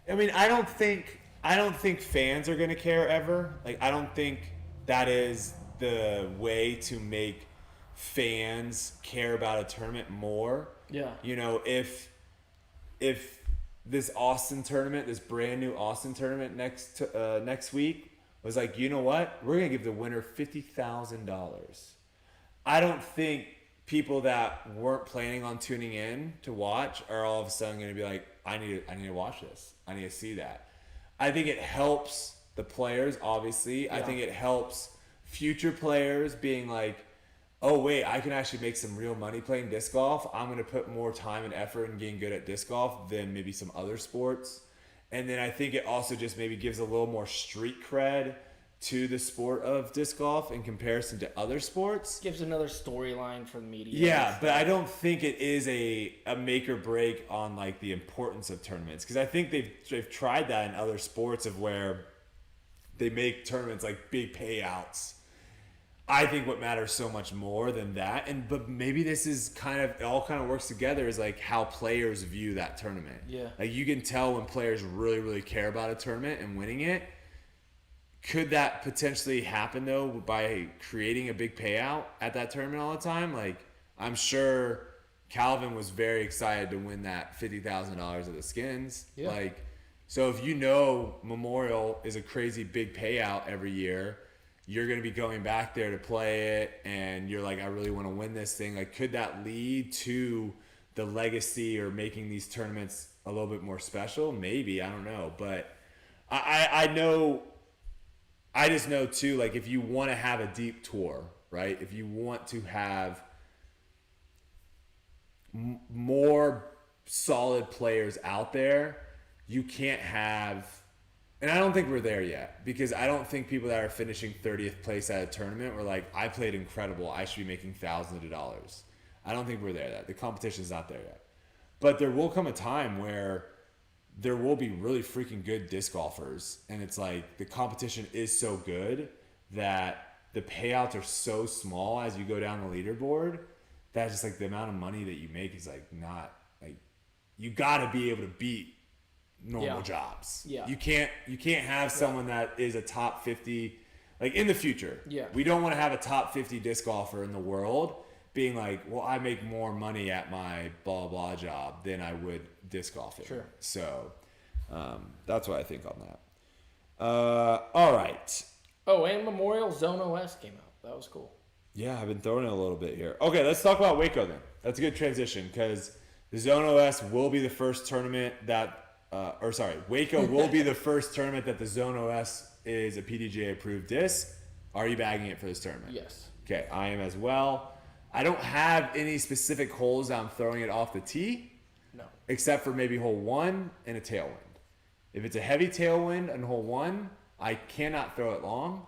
I mean, I don't think fans are gonna care ever. Like, I don't think that is the way to make fans care about a tournament more. Yeah. You know, if this Austin tournament, this brand new Austin tournament next week was like, you know what, we're gonna give the winner $50,000. I don't think people that weren't planning on tuning in to watch are all of a sudden gonna be like, I need to watch this. I need to see that. I think it helps the players, obviously. Yeah. I think it helps future players being like, oh wait, I can actually make some real money playing disc golf. I'm going to put more time and effort in getting good at disc golf than maybe some other sports. And then I think it also just maybe gives a little more street cred to the sport of disc golf in comparison to other sports. Gives another storyline for the media. Yeah, but I don't think it is a make or break on like the importance of tournaments, because I think they've tried that in other sports of where they make tournaments like big payouts. I think what matters so much more than that, but maybe this is it all kind of works together, is like how players view that tournament. Yeah. Like you can tell when players really, really care about a tournament and winning it. Could that potentially happen though by creating a big payout at that tournament all the time? Like I'm sure Calvin was very excited to win that $50,000 of the skins. Yeah. Like, so if you know Memorial is a crazy big payout every year, you're going to be going back there to play it, and you're like, I really want to win this thing. Like, could that lead to the legacy or making these tournaments a little bit more special? Maybe, I don't know. But I know, I just know too, like if you want to have a deep tour, right? If you want to have more solid players out there, you can't have. And I don't think we're there yet, because I don't think people that are finishing 30th place at a tournament were like, I played incredible, I should be making thousands of dollars. I don't think we're there yet. The competition's not there yet. But there will come a time where there will be really freaking good disc golfers, and it's like the competition is so good that the payouts are so small as you go down the leaderboard that just like the amount of money that you make is like not like, you got to be able to beat normal jobs. Yeah. You can't have someone that is a top 50, like in the future. Yeah. We don't want to have a top 50 disc golfer in the world being like, well, I make more money at my blah blah job than I would disc golfing. Sure. So that's what I think on that. All right. Oh, and Memorial Zone OS came out. That was cool. Yeah, I've been throwing it a little bit here. Okay, let's talk about Waco then. That's a good transition, because the Zone OS will be the first tournament that Waco will be the first tournament that the Zone OS is a PDGA approved disc. Are you bagging it for this tournament? Yes. Okay, I am as well. I don't have any specific holes I'm throwing it off the tee. No. Except for maybe hole 1 and a tailwind. If it's a heavy tailwind on hole 1, I cannot throw it long.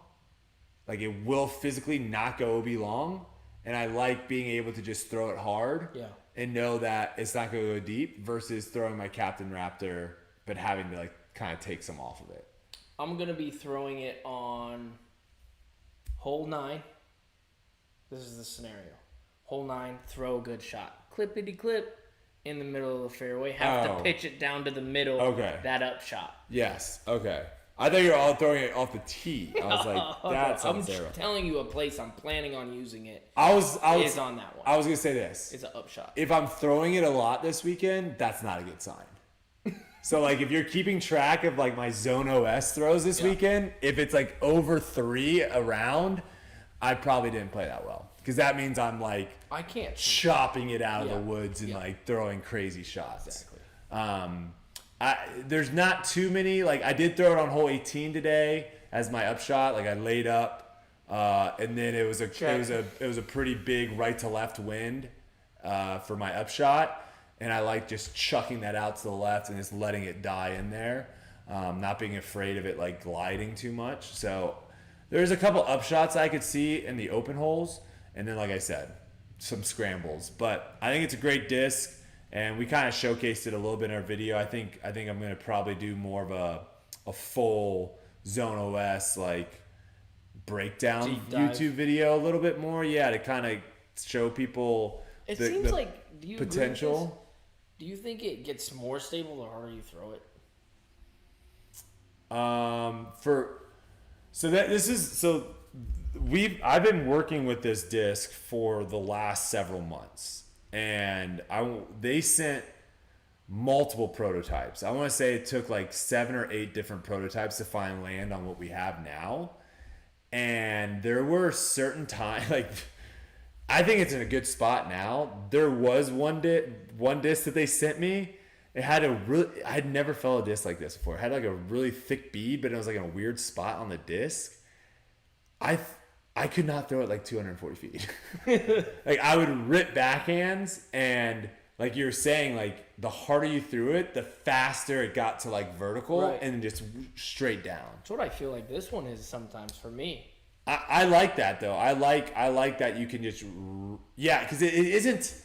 Like it will physically not go OB long. And I like being able to just throw it hard. Yeah. And know that it's not going to go deep versus throwing my Captain Raptor but having to like kind of take some off of it. I'm going to be throwing it on Hole 9. This is the scenario. Hole 9, throw a good shot. Clippity clip in the middle of the fairway. Have to pitch it down to the middle. Okay. That up shot. Yes. Okay. I thought you were all throwing it off the tee. I was like, that sounds terrible. I'm telling you a place I'm planning on using it. Is on that one. I was gonna say this. It's an up shot. If I'm throwing it a lot this weekend, that's not a good sign. So like if you're keeping track of like my zone OS throws this weekend, if it's like over 3 around, I probably didn't play that well. Because that means I'm like I can't chopping it out of the woods and like throwing crazy shots. Exactly. There's not too many. Like I did throw it on hole 18 today as my upshot. Like I laid up, and then it was a pretty big right to left wind for my upshot, and I like just chucking that out to the left and just letting it die in there, not being afraid of it like gliding too much. So there's a couple upshots I could see in the open holes, and then like I said, some scrambles. But I think it's a great disc. And we kind of showcased it a little bit in our video. I think I'm going to probably do more of a full Zone OS like breakdown YouTube video a little bit more. Yeah, to kind of show people the do you potential. Do you think it gets more stable the harder you throw it? I've been working with this disc for the last several months. And they sent multiple prototypes. I want to say it took like 7 or 8 different prototypes to finally land on what we have now. And there were certain times, like I think it's in a good spot now. There was one disc that they sent me. It had I had never felt a disc like this before. It had like a really thick bead, but it was like in a weird spot on the disc. I could not throw it like 240 feet. Like I would rip backhands, and like you were saying, like the harder you threw it, the faster it got to like vertical and just straight down. That's what I feel like this one is sometimes for me. I like that though. I like that you can just because it isn't.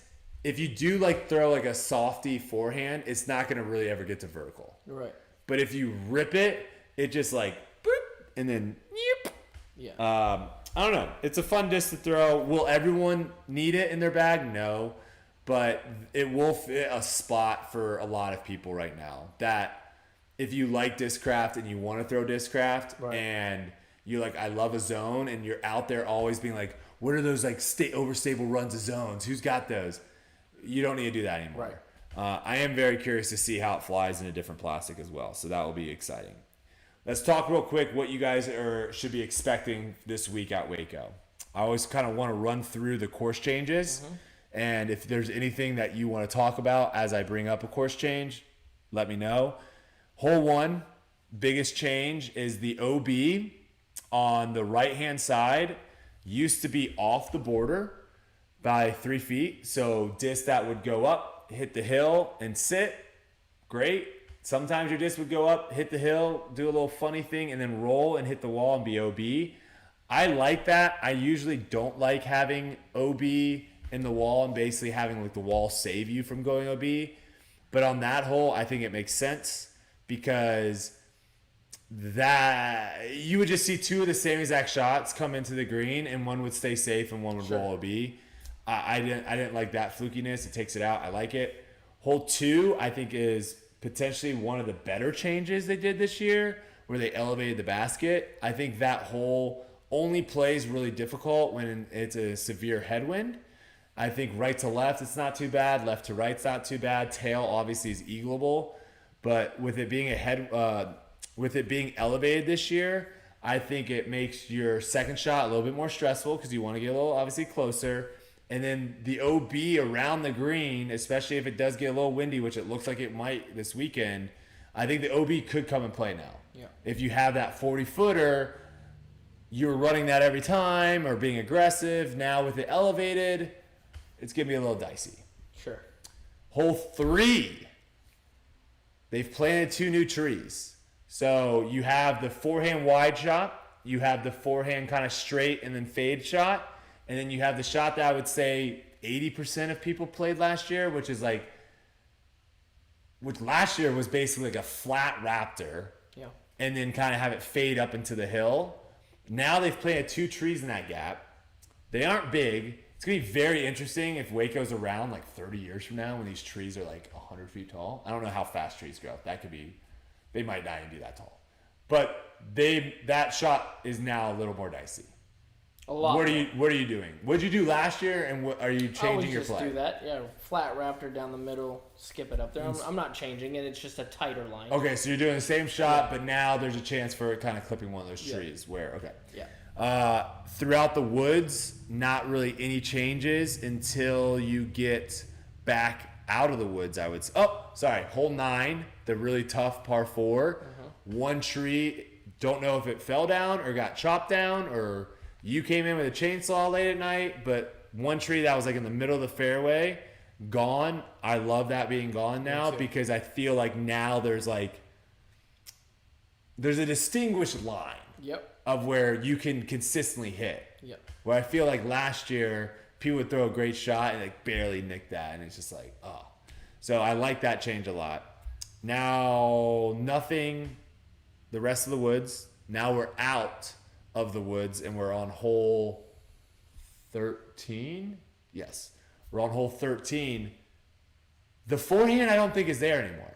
If you do like throw like a softy forehand, it's not gonna really ever get to vertical. Right. But if you rip it, it just like boop, and then yep. Yeah. I don't know. It's a fun disc to throw. Will everyone need it in their bag? No. But it will fit a spot for a lot of people right now. That if you like Discraft and you want to throw Discraft and you're like, I love a zone, and you're out there always being like, what are those like overstable runs of zones? Who's got those? You don't need to do that anymore. Right. I am very curious to see how it flies in a different plastic as well. So that will be exciting. Let's talk real quick what you guys should be expecting this week at Waco. I always kind of want to run through the course changes. Mm-hmm. And if there's anything that you want to talk about as I bring up a course change, let me know. Hole 1, biggest change is the OB on the right-hand side used to be off the border by 3 feet. So disc that would go up, hit the hill, and sit. Great. Sometimes your disc would go up, hit the hill, do a little funny thing, and then roll and hit the wall and be OB. I like that. I usually don't like having OB in the wall and basically having like the wall save you from going OB. But on that hole, I think it makes sense because that you would just see 2 of the same exact shots come into the green, and one would stay safe and one would roll OB. I didn't like that flukiness. It takes it out. I like it. Hole 2, I think, is potentially one of the better changes they did this year, where they elevated the basket. I think that hole only plays really difficult when it's a severe headwind. I think right to left, it's not too bad. Left to right's not too bad. Tail obviously is eagleable, but with it being with it being elevated this year, I think it makes your second shot a little bit more stressful because you want to get a little obviously closer. And then the OB around the green, especially if it does get a little windy, which it looks like it might this weekend, I think the OB could come and play now. Yeah. If you have that 40-footer, you're running that every time or being aggressive. Now with it elevated, it's going to be a little dicey. Sure. Hole 3, they've planted 2 new trees. So you have the forehand wide shot, you have the forehand kind of straight and then fade shot, and then you have the shot that I would say 80% of people played last year, which last year was basically like a flat raptor. Yeah. And then kind of have it fade up into the hill. Now they've planted 2 trees in that gap. They aren't big. It's going to be very interesting if Waco's around like 30 years from now when these trees are like 100 feet tall. I don't know how fast trees grow. That could be, they might not even be that tall. But that shot is now a little more dicey. A lot. What are you doing? What did you do last year, and what are you changing your play? I always just do that. Yeah, flat raptor down the middle, skip it up there. I'm not changing it. It's just a tighter line. Okay, so you're doing the same shot, but now there's a chance for it kind of clipping one of those trees. Yeah. Throughout the woods, not really any changes until you get back out of the woods, I would say. Oh, sorry. Hole 9, the really tough par 4. One tree, don't know if it fell down or got chopped down or you came in with a chainsaw late at night, but one tree that was like in the middle of the fairway, gone. I love that being gone now because I feel like now there's a distinguished line of where you can consistently hit. Where I feel like last year, people would throw a great shot and like barely nick that, and it's just like, oh. So I like that change a lot. Now, nothing, the rest of the woods. Now we're out of the woods and we're on hole 13. Yes, we're on hole 13. The forehand I don't think is there anymore.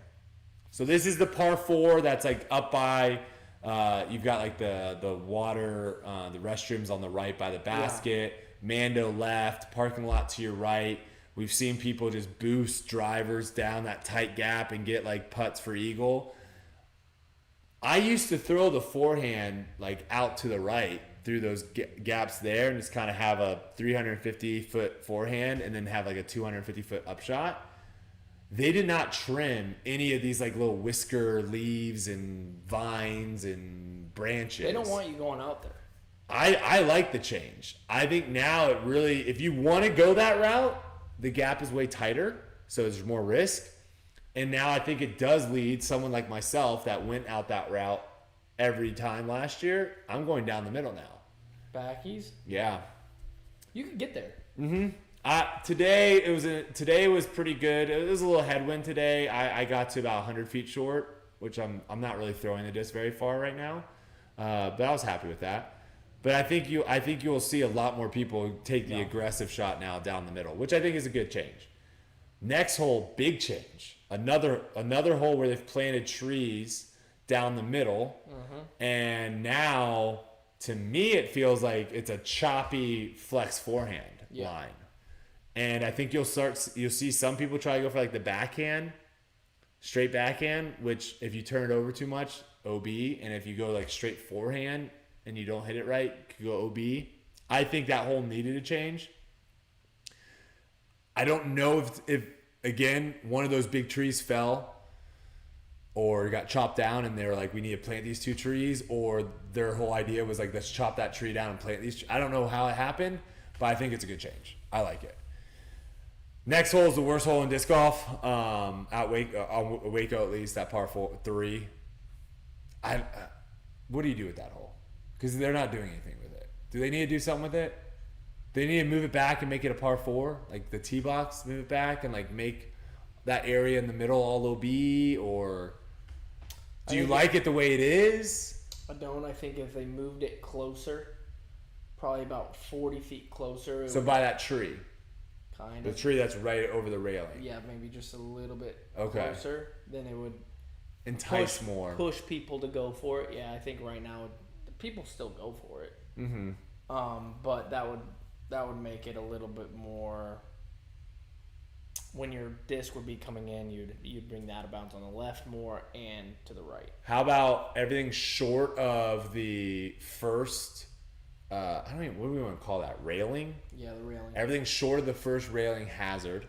So this is the par 4 that's like up by, you've got like the water, the restrooms on the right by the basket, Mando left, parking lot to your right. We've seen people just boost drivers down that tight gap and get like putts for eagle. I used to throw the forehand like out to the right through those gaps there and just kind of have a 350-foot forehand and then have like a 250-foot upshot. They did not trim any of these like little whisker leaves and vines and branches. They don't want you going out there. I like the change. I think now it really, if you want to go that route, the gap is way tighter, so there's more risk. And now I think it does lead someone like myself that went out that route every time last year. I'm going down the middle now. Backies? Yeah. You can get there. Today was pretty good. It was a little headwind today. I got to about 100 feet short, which I'm not really throwing the disc very far right now. But I was happy with that. But I think you will see a lot more people take the aggressive shot now down the middle, which I think is a good change. Next hole, big change. Another hole where they've planted trees down the middle, and now to me it feels like it's a choppy flex forehand line. And I think you'll see some people try to go for like the backhand, straight backhand, which if you turn it over too much, OB, and if you go like straight forehand and you don't hit it right, you could go OB. I think that hole needed a change. I don't know if again, one of those big trees fell or got chopped down and they were like, we need to plant these 2 trees, or their whole idea was like, let's chop that tree down and plant these. I don't know how it happened, but I think it's a good change. I like it. Next hole is the worst hole in disc golf, at Waco at least, that par 3. What do you do with that hole? Because they're not doing anything with it. Do they need to do something with it? They need to move it back and make it a par 4, like the tee box, move it back and like make that area in the middle all OB, or do you like it the way it is? I don't. I think if they moved it closer, probably about 40 feet closer. So by that tree? Kind the of. tree that's right over the railing. Yeah, maybe just a little bit closer. Then it would entice push people to go for it. Yeah, I think right now people still go for it. But that would make it a little bit more. When your disc would be coming in, you'd bring that out of bounds on the left more and to the right. How about everything short of the first? I don't even, what do we want to call that? Railing? Yeah, the railing. Everything short of the first railing hazard,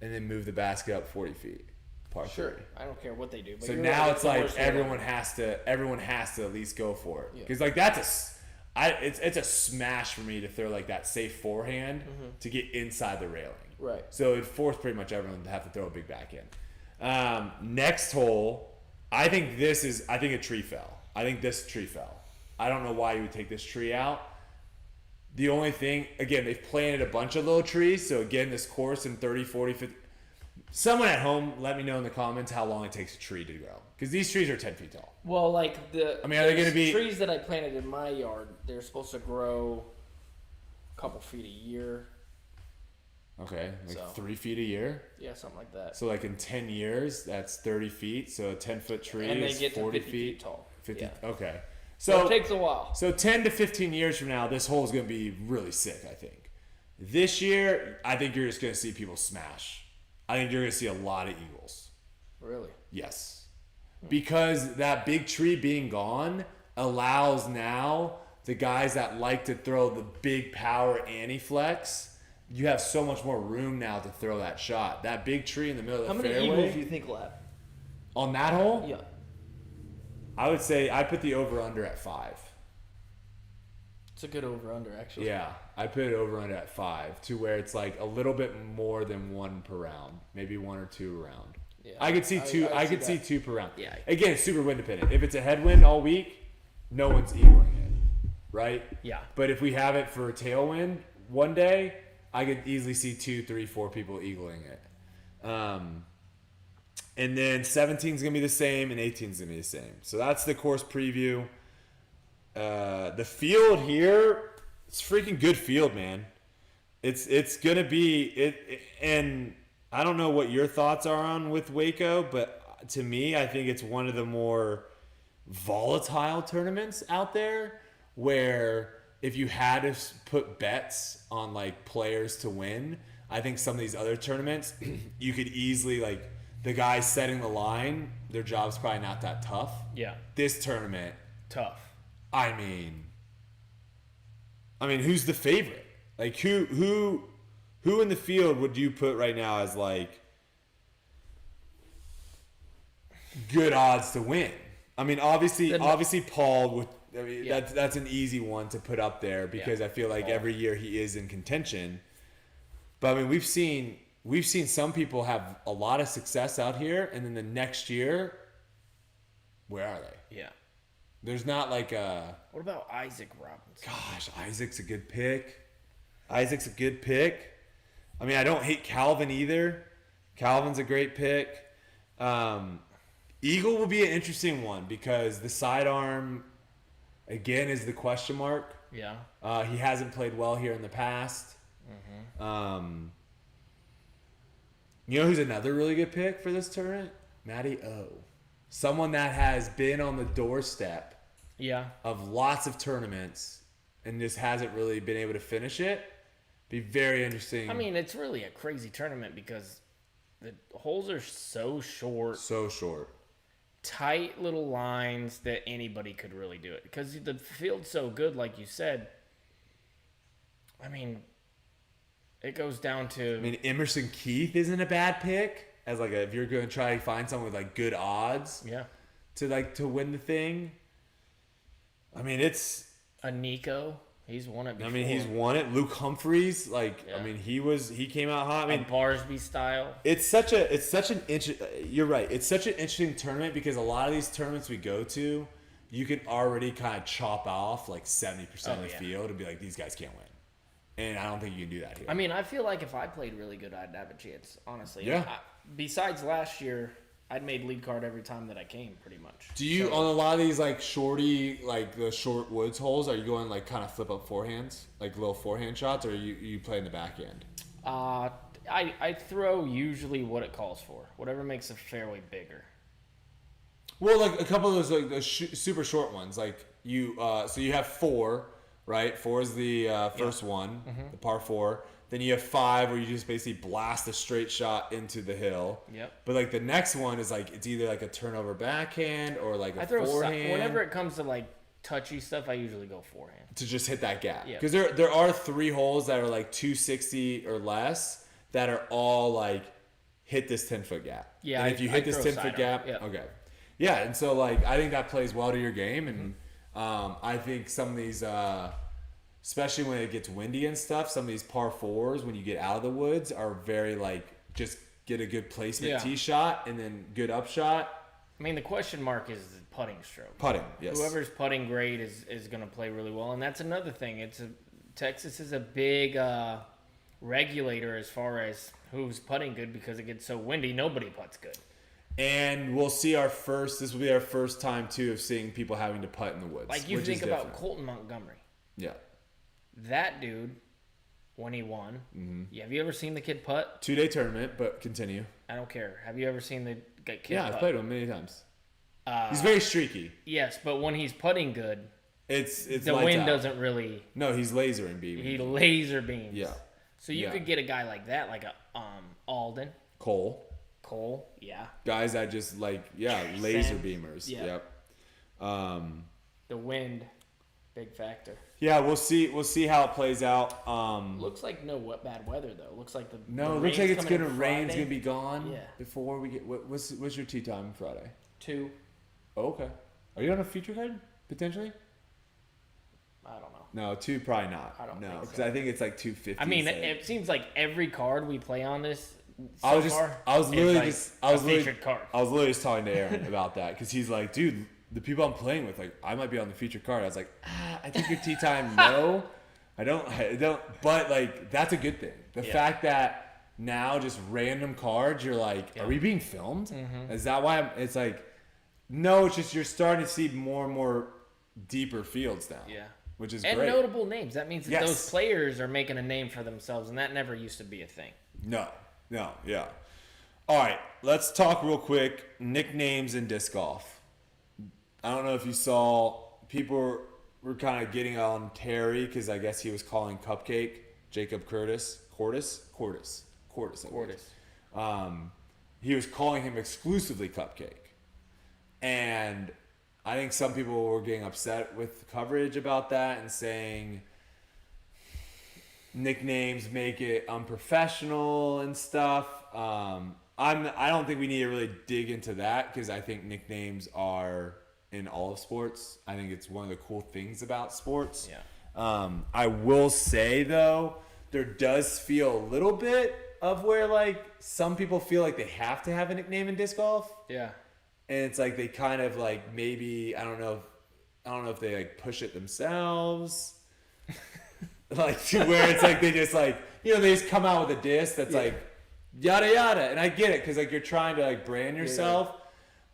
and then move the basket up 40 feet. Par 3. I don't care what they do. But so now it's like everyone has to at least go for it, because like it's a smash for me to throw like that safe forehand to get inside the railing. Right. So it forced pretty much everyone to have to throw a big backhand. Next hole, I think a tree fell. I think this tree fell. I don't know why you would take this tree out. The only thing, again, they've planted a bunch of little trees. So again, this course in 30, 40, 50, Someone at home, let me know in the comments how long it takes a tree to grow. Because these trees are 10 feet tall. Well, like are they going to be trees that I planted in my yard? They're supposed to grow a couple feet a year. Okay, like 3 feet a year? Yeah, something like that. So like in 10 years, that's 30 feet. So a 10-foot tree and they is get 40 to 50 feet tall. 50. Yeah. Okay. So it takes a while. So 10 to 15 years from now, this hole is going to be really sick, I think. This year, I think you're just going to see people smash. I think you're going to see a lot of eagles. Really? Yes. Because that big tree being gone allows now the guys that like to throw the big power anti-flex, you have so much more room now to throw that shot. That big tree in the middle of the fairway. How many eagles do you think will have? On that hole? Yeah. I would say I put the over-under at 5. It's a good over-under, actually. Yeah, I put it over-under at 5 to where it's like a little bit more than 1 per round, maybe 1 or 2 a round. Yeah, I could see 2. I could see that. 2 per round. Yeah. Again, super wind dependent. If it's a headwind all week, no one's eagling it, right? Yeah. But if we have it for a tailwind one day, I could easily see 2, 3, 4 people eagling it. And then 17 is gonna be the same, and 18 is gonna be the same. So that's the course preview. The field here, it's freaking good field, man. It's gonna be it, and I don't know what your thoughts are on with Waco, but to me, I think it's one of the more volatile tournaments out there, where if you had to put bets on like players to win, I think some of these other tournaments, you could easily like the guys setting the line, their job's probably not that tough. Yeah. This tournament, Tough. I mean, who's the favorite? Like who in the field would you put right now as like good odds to win? I mean, obviously Paul would. I mean, Yeah. that's an easy one to put up there because I feel like every year he is in contention. But I mean, we've seen some people have a lot of success out here, and then the next year, where are they? Yeah. There's not like a. What about Isaac Robinson? Gosh, Isaac's a good pick. I mean, I don't hate Calvin either. Calvin's a great pick. Eagle will be an interesting one because the sidearm, again, is the question mark. Yeah. He hasn't played well here in the past. Mm-hmm. You know who's another really good pick for this tournament? Matty O. Someone that has been on the doorstep of lots of tournaments and just hasn't really been able to finish it. Be very interesting. I mean, it's really a crazy tournament because the holes are so short. So short. Tight little lines that anybody could really do it. Because the field's so good, like you said. I mean, it goes down to... I mean, Emerson Keith isn't a bad pick. As like if you're going to try to find someone with like good odds. Yeah. To win the thing. I mean, it's... A Nico. He's won it before. I mean, he's won it. Luke Humphreys, I mean, he came out hot. I mean, Barsby style. You're right. It's such an interesting tournament because a lot of these tournaments we go to, you can already kind of chop off like 70% of the field and be like, these guys can't win. And I don't think you can do that here. I mean, I feel like if I played really good, I'd have a chance, honestly. Yeah. Besides last year, I'd made lead card every time that I came, pretty much. Do you, on a lot of these like shorty, like the short woods holes, are you going like kind of flip up forehands, like little forehand shots, or are you playing the backhand? I throw usually what it calls for, whatever makes the fairway bigger. Well, like a couple of those like the super short ones, like you. So you have 4, right? 4 is the first one, the par 4. Then you have 5 where you just basically blast a straight shot into the hill. Yep. But like the next one is like it's either like a turnover backhand or like a forehand. Whenever it comes to like touchy stuff, I usually go forehand to just hit that gap. Yeah. Because there are 3 holes that are like 260 or less that are all like hit this 10-foot gap. Yeah. And if you hit this 10-foot gap, okay. Yeah, and so like I think that plays well to your game, and I think some of these. Especially when it gets windy and stuff, some of these par 4s, when you get out of the woods, are very like just get a good placement tee shot and then good upshot. I mean, the question mark is the putting stroke. Putting, yes. Whoever's putting great is going to play really well, and that's another thing. Texas is a big regulator as far as who's putting good because it gets so windy. Nobody putts good. And we'll see this will be our first time, too, of seeing people having to putt in the woods. Like, you think about Colton Montgomery. Yeah. That dude, when he won, have you ever seen the kid putt? 2-day tournament, but continue. I don't care. Have you ever seen the kid Yeah, putt? I've played him many times. He's very streaky. Yes, but when he's putting good, it's the lights wind out. doesn't really... No, he's lasering beaming. He laser beams. Yeah. So you could get a guy like that, like a Alden. Cole, yeah. guys that just laser beamers. Yeah. Yep. The wind, big factor. Yeah, we'll see how it plays out. Looks like no bad weather though. Looks like it looks like it's gonna rain. It's gonna be gone. Yeah. Before we get what's your tee time Friday? 2. Oh, okay. Are you on a feature card potentially? I don't know. No, 2 probably not. I don't know. think Because so. I think it's like 250. I mean, it seems like every card we play on this. I was literally featured card. I was literally just talking to Aaron about that because he's like, dude, the people I'm playing with, like, I might be on the featured card. I was like, I think your tee time, no, I don't, but like, that's a good thing. The fact that now just random cards, you're like, are we being filmed? Mm-hmm. Is that why it's like, no, it's just you're starting to see more and more deeper fields now. Yeah. Which is and great. notable names. That means that those players are making a name for themselves, and that never used to be a thing. No, yeah. All right, let's talk real quick. Nicknames in disc golf. I don't know if you saw, people were kind of getting on Terry because I guess he was calling Cupcake Jacob Cordis. He was calling him exclusively Cupcake. And I think some people were getting upset with coverage about that and saying nicknames make it unprofessional and stuff. I don't think we need to really dig into that because I think nicknames are in all of sports. I think it's one of the cool things about sports. Yeah. I will say though, there does feel a little bit of where like some people feel like they have to have a nickname in disc golf. Yeah. And it's like they kind of like maybe I don't know if they like push it themselves, like to where it's like they just like they just come out with a disc that's like yada yada, and I get it because like you're trying to like brand yourself,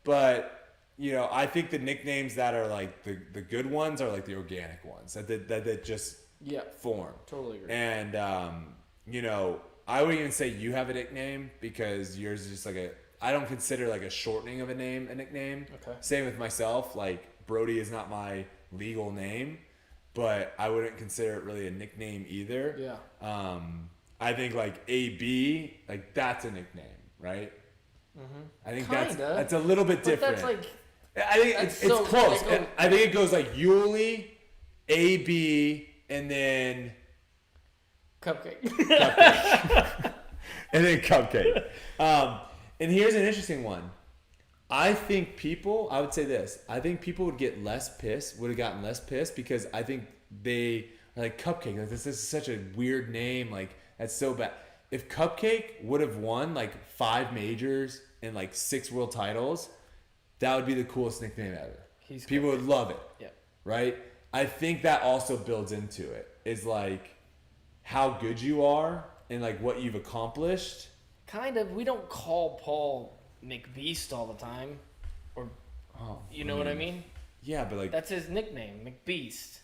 but I think the nicknames that are like the good ones are like the organic ones that just form. Totally agree. And I wouldn't even say you have a nickname because yours is just like I don't consider like a shortening of a nickname. Okay. Same with myself. Like Brody is not my legal name, but I wouldn't consider it really a nickname either. Yeah. I think like AB, like that's a nickname, right? Mm-hmm. I think that's a little bit different. That's like. I think it's close. I think it goes like Yuli, AB, and then Cupcake. And then Cupcake. And here's an interesting one. I think people would have gotten less pissed because I think they are like Cupcake. Like, this is such a weird name. Like, that's so bad. If Cupcake would have won like 5 majors and like 6 world titles, that would be the coolest nickname ever. People would love it. Yeah. Right? I think that also builds into it. Is like how good you are and like what you've accomplished. Kind of. We don't call Paul McBeast all the time, or you know what I mean? Yeah, but like that's his nickname, McBeast.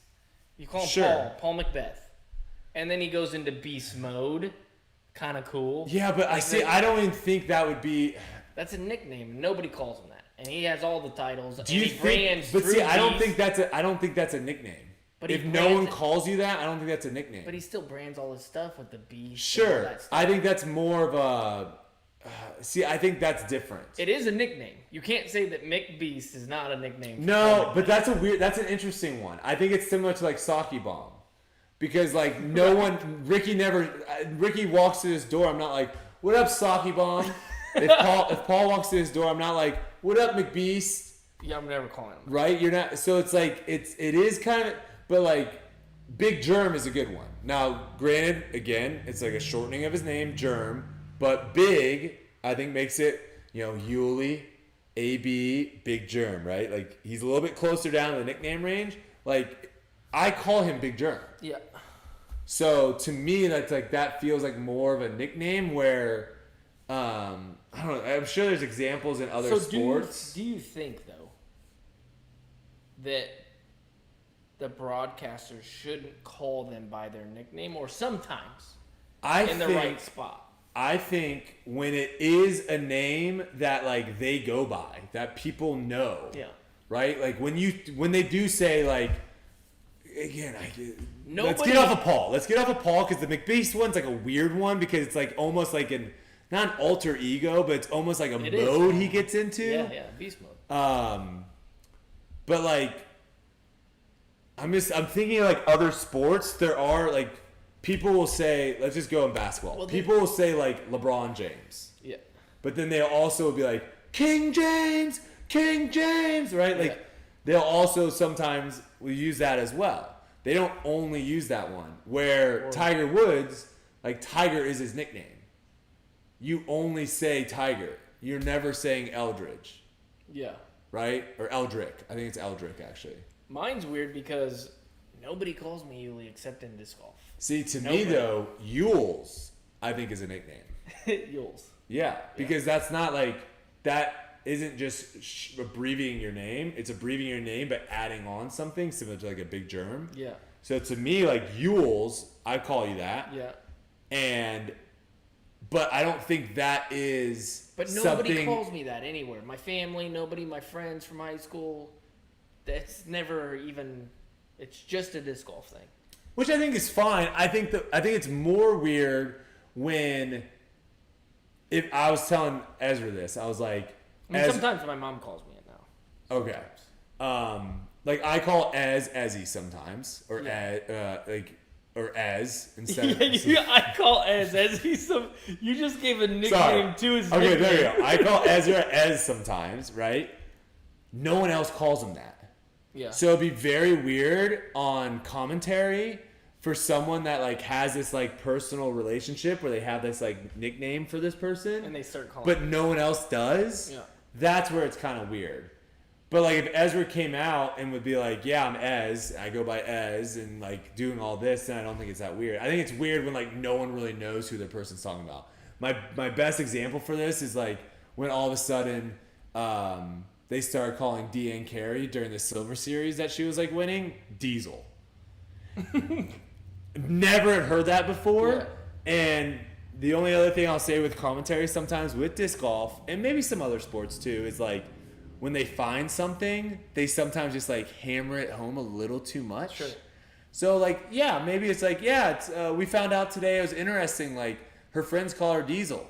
You call him sure. Paul Macbeth, and then he goes into beast mode. Kind of cool. Yeah, but like I don't even think that would be. That's a nickname. Nobody calls him that, and he has all the titles. Do you think? But see, I don't think that's a nickname. But if no one calls you that, I don't think that's a nickname. But he still brands all his stuff with the beast. Sure, I think that's more of a. See, I think that's different. It is a nickname. You can't say that McBeast is not a nickname. No, but that's an interesting one. I think it's similar to like Saki Bomb. Because like Ricky walks to his door, I'm not like, what up, Saki Bomb? If Paul walks to his door, I'm not like, what up, McBeast? Yeah, I'm never calling him. Right? You're not. So it's like it is kind of, but like Big Germ is a good one. Now, granted, again, it's like a shortening of his name, Germ, but Big I think makes it Yuli, AB, Big Germ, right? Like he's a little bit closer down to the nickname range. Like I call him Big Germ. Yeah. So to me, that's like that feels like more of a nickname where I don't know. I'm sure there's examples in other sports. Do you think though that the broadcasters shouldn't call them by their nickname, or sometimes the right spot? I think when it is a name that like they go by, that people know, right? Like when they do say like, again, let's get off of Paul. Let's get off of Paul because the McBeast one's like a weird one because it's like almost like not an alter ego, but it's almost like a mode he gets into. Yeah, beast mode. But like, I'm thinking of like other sports. There are like people will say, let's just go in basketball. Well, people will say like LeBron James. Yeah. But then they'll also be like King James, right? Like they'll also sometimes will use that as well. They don't only use that one. Where Tiger Woods, like Tiger is his nickname. You only say Tiger. You're never saying Eldridge. Yeah. Right? Or Eldrick. I think it's Eldrick actually. Mine's weird because nobody calls me Yuli except in disc golf. See, to me though, Yules, I think is a nickname. Yules. Yeah, because that's not like, that isn't just abbreviating your name. It's abbreviating your name, but adding on something similar to like a big germ. Yeah. So to me, like Yules, I call you that. Yeah. But I don't think that is But nobody calls me that anywhere. My family, nobody, my friends from high school. That's never even, it's just a disc golf thing. Which I think is fine. I think it's more weird if I was telling Ezra this, I was like, sometimes my mom calls me it now. Okay. Like I call Ezzy sometimes, or or Ez instead of. I call Ezzy. You just gave a nickname to his nickname. Okay, there you go. I call Ezra Ez sometimes, right? No one else calls him that. Yeah. So it'd be very weird on commentary for someone that like has this like personal relationship where they have this like nickname for this person, and they start calling, but no one else does. Yeah. That's where it's kind of weird. But like if Ezra came out and would be like, "Yeah, I'm Ez. I go by Ez," and like doing all this, then I don't think it's that weird. I think it's weird when like no one really knows who the person's talking about. My best example for this is like when all of a sudden. They started calling Deanne Carey during the Silver Series that she was like winning Diesel. Never had heard that before. Yeah. And the only other thing I'll say with commentary sometimes with disc golf and maybe some other sports too is like when they find something, they sometimes just like hammer it home a little too much. Sure. So like, yeah, maybe it's like, it's we found out today it was interesting. Like her friends call her Diesel.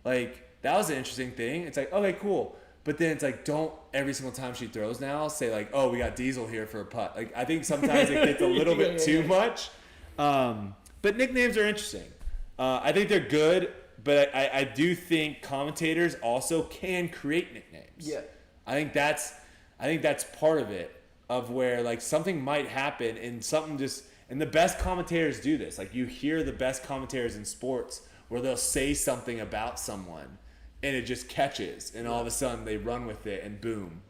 Like that was an interesting thing. It's like, okay, cool. But then it's like, don't every single time she throws now say like, oh, we got Diesel here for a putt. Like I think sometimes it gets a little bit too much. But nicknames are interesting. I think they're good, but I do think commentators also can create nicknames. Yeah. I think that's part of it, of where like something might happen and something just, and the best commentators do this. Like you hear the best commentators in sports where they'll say something about someone. And it just catches, and all of a sudden they run with it, and boom.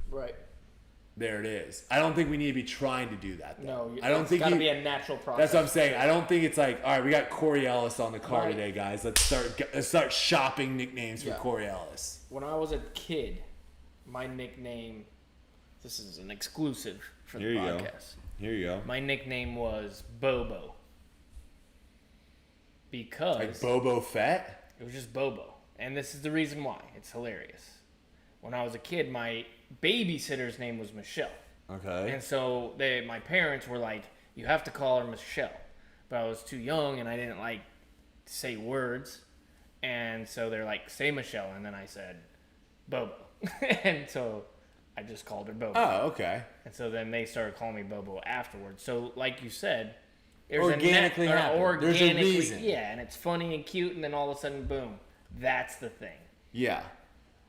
Right. There it is. I don't think we need to be trying to do that, though. No, I don't think it's got to be a natural process. That's what I'm saying. I don't think it's like, all right, we got Corey Ellis on the card today, guys. Let's start shopping nicknames for Corey Ellis. When I was a kid, my nickname, this is an exclusive for the podcast. Here you go. My nickname was Bobo. Because... Like Bobo Fett? It was just Bobo. And this is the reason why. It's hilarious. When I was a kid, my babysitter's name was Michelle. Okay. And so my parents were like, you have to call her Michelle. But I was too young and I didn't like to say words. And so they're like, say Michelle. And then I said, Bobo. And so I just called her Bobo. Oh, okay. And so then they started calling me Bobo afterwards. So like you said, there's organically happened. There's a reason. Yeah, and it's funny and cute. And then all of a sudden, boom. That's the thing. Yeah.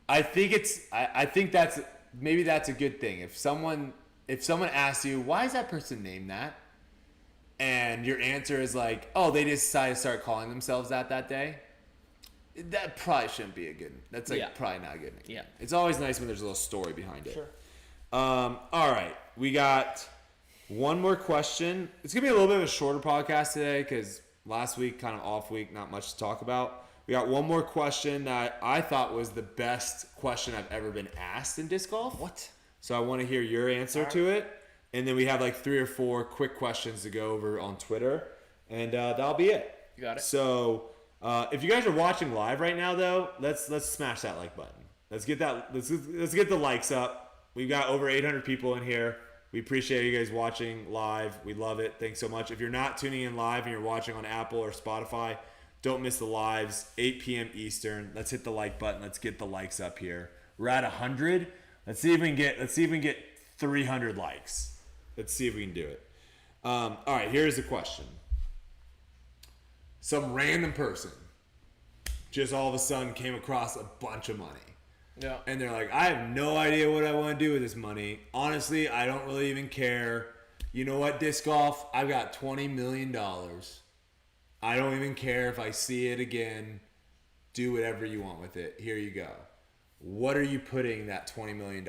I think that's maybe that's a good thing. If someone asks you, why is that person named that? And your answer is like, oh, they just decided to start calling themselves that day. That probably shouldn't be a good. That's like probably not a good nickname. Yeah. It's always nice when there's a little story behind it. Sure. All right. We got One more question. It's going to be a little bit of a shorter podcast today because last week, kind of off week, not much to talk about. We got one more question that I thought was the best question I've ever been asked in disc golf. What? So I want to hear your answer to it. And then we have like 3 or 4 quick questions to go over on Twitter. And that'll be it. You got it. So if you guys are watching live right now, though, let's smash that like button. Let's get the likes up. We've got over 800 people in here. We appreciate you guys watching live. We love it. Thanks so much. If you're not tuning in live and you're watching on Apple or Spotify, don't miss the lives. 8 p.m. Eastern. Let's hit the like button. Let's get the likes up here. We're at 100. Let's see if we can get 300 likes. Let's see if we can do it. All right. Here's the question. Some random person just all of a sudden came across a bunch of money. Yeah. And they're like, I have no idea what I want to do with this money. Honestly, I don't really even care. You know what, disc golf? I've got $20 million. I don't even care if I see it again. Do whatever you want with it. Here you go. What are you putting that $20 million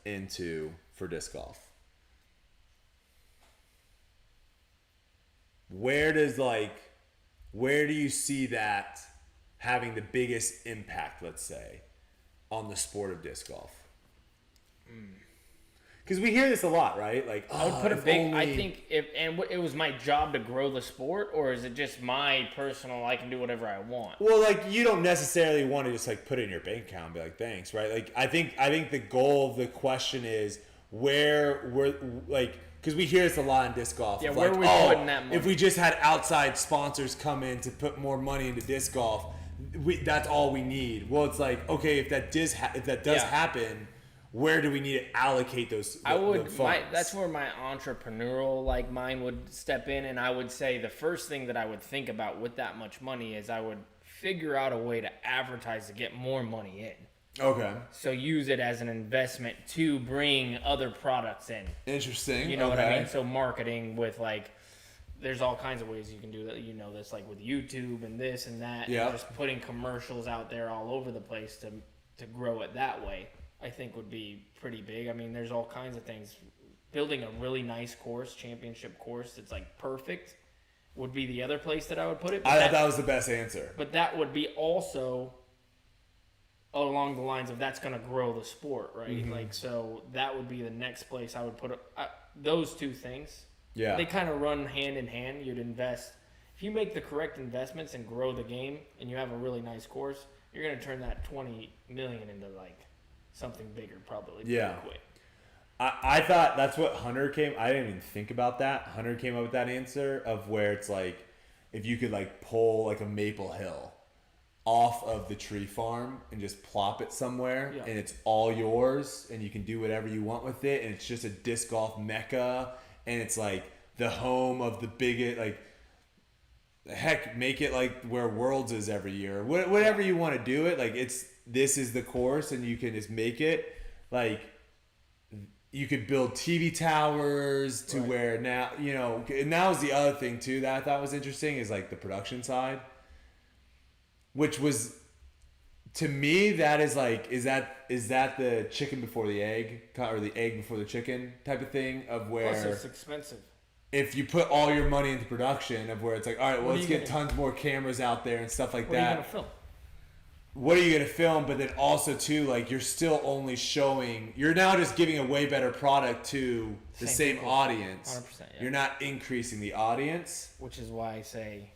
into for disc golf? Where do you see that having the biggest impact, let's say, on the sport of disc golf? Because we hear this a lot, right? Like, I would put a big. I think it was my job to grow the sport, or is it just my personal? I can do whatever I want. Well, like you don't necessarily want to just like put it in your bank account and be like, thanks, right? Like I think the goal of the question is where we're like. Because we hear this a lot in disc golf. Yeah, where are we putting that money? If we just had outside sponsors come in to put more money into disc golf, that's all we need. Well, it's like, okay, if that does happen, where do we need to allocate those funds? That's where my entrepreneurial mind would step in, and I would say the first thing that I would think about with that much money is I would figure out a way to advertise to get more money in. Okay. So use it as an investment to bring other products in. Interesting. You know what I mean? So marketing with there's all kinds of ways you can do that. You know this, with YouTube and this and that. Yeah. And just putting commercials out there all over the place to grow it that way, I think would be pretty big. I mean, there's all kinds of things. Building a really nice course, championship course that's perfect, would be the other place that I would put it. I thought that was the best answer. But that would be also along the lines of that's going to grow the sport, right? Mm-hmm. So that would be the next place I would put those two things. Yeah. They kind of run hand in hand. You'd invest. If you make the correct investments and grow the game and you have a really nice course, you're going to turn that $20 million into something bigger probably pretty quick. I thought that's what Hunter I didn't even think about that. Hunter came up with that answer of where it's if you could pull a Maple Hill off of the tree farm and just plop it somewhere and it's all yours and you can do whatever you want with it and it's just a disc golf mecca and it's the home of the biggest heck, make it where Worlds is every year. Whatever you want to do it, this is the course and you can just make it you could build TV towers to where now, and that was the other thing too that I thought was interesting is the production side. Which was, to me, that is is that the chicken before the egg, or the egg before the chicken type of thing of where. Plus, it's expensive. If you put all your money into production of where it's all right, well, let's get tons more cameras out there and stuff like that. What are you gonna film? What are you gonna film? But then also too, you're still only showing. You're now just giving a way better product to the same audience. 100%. Yeah. You're not increasing the audience. Which is why I say.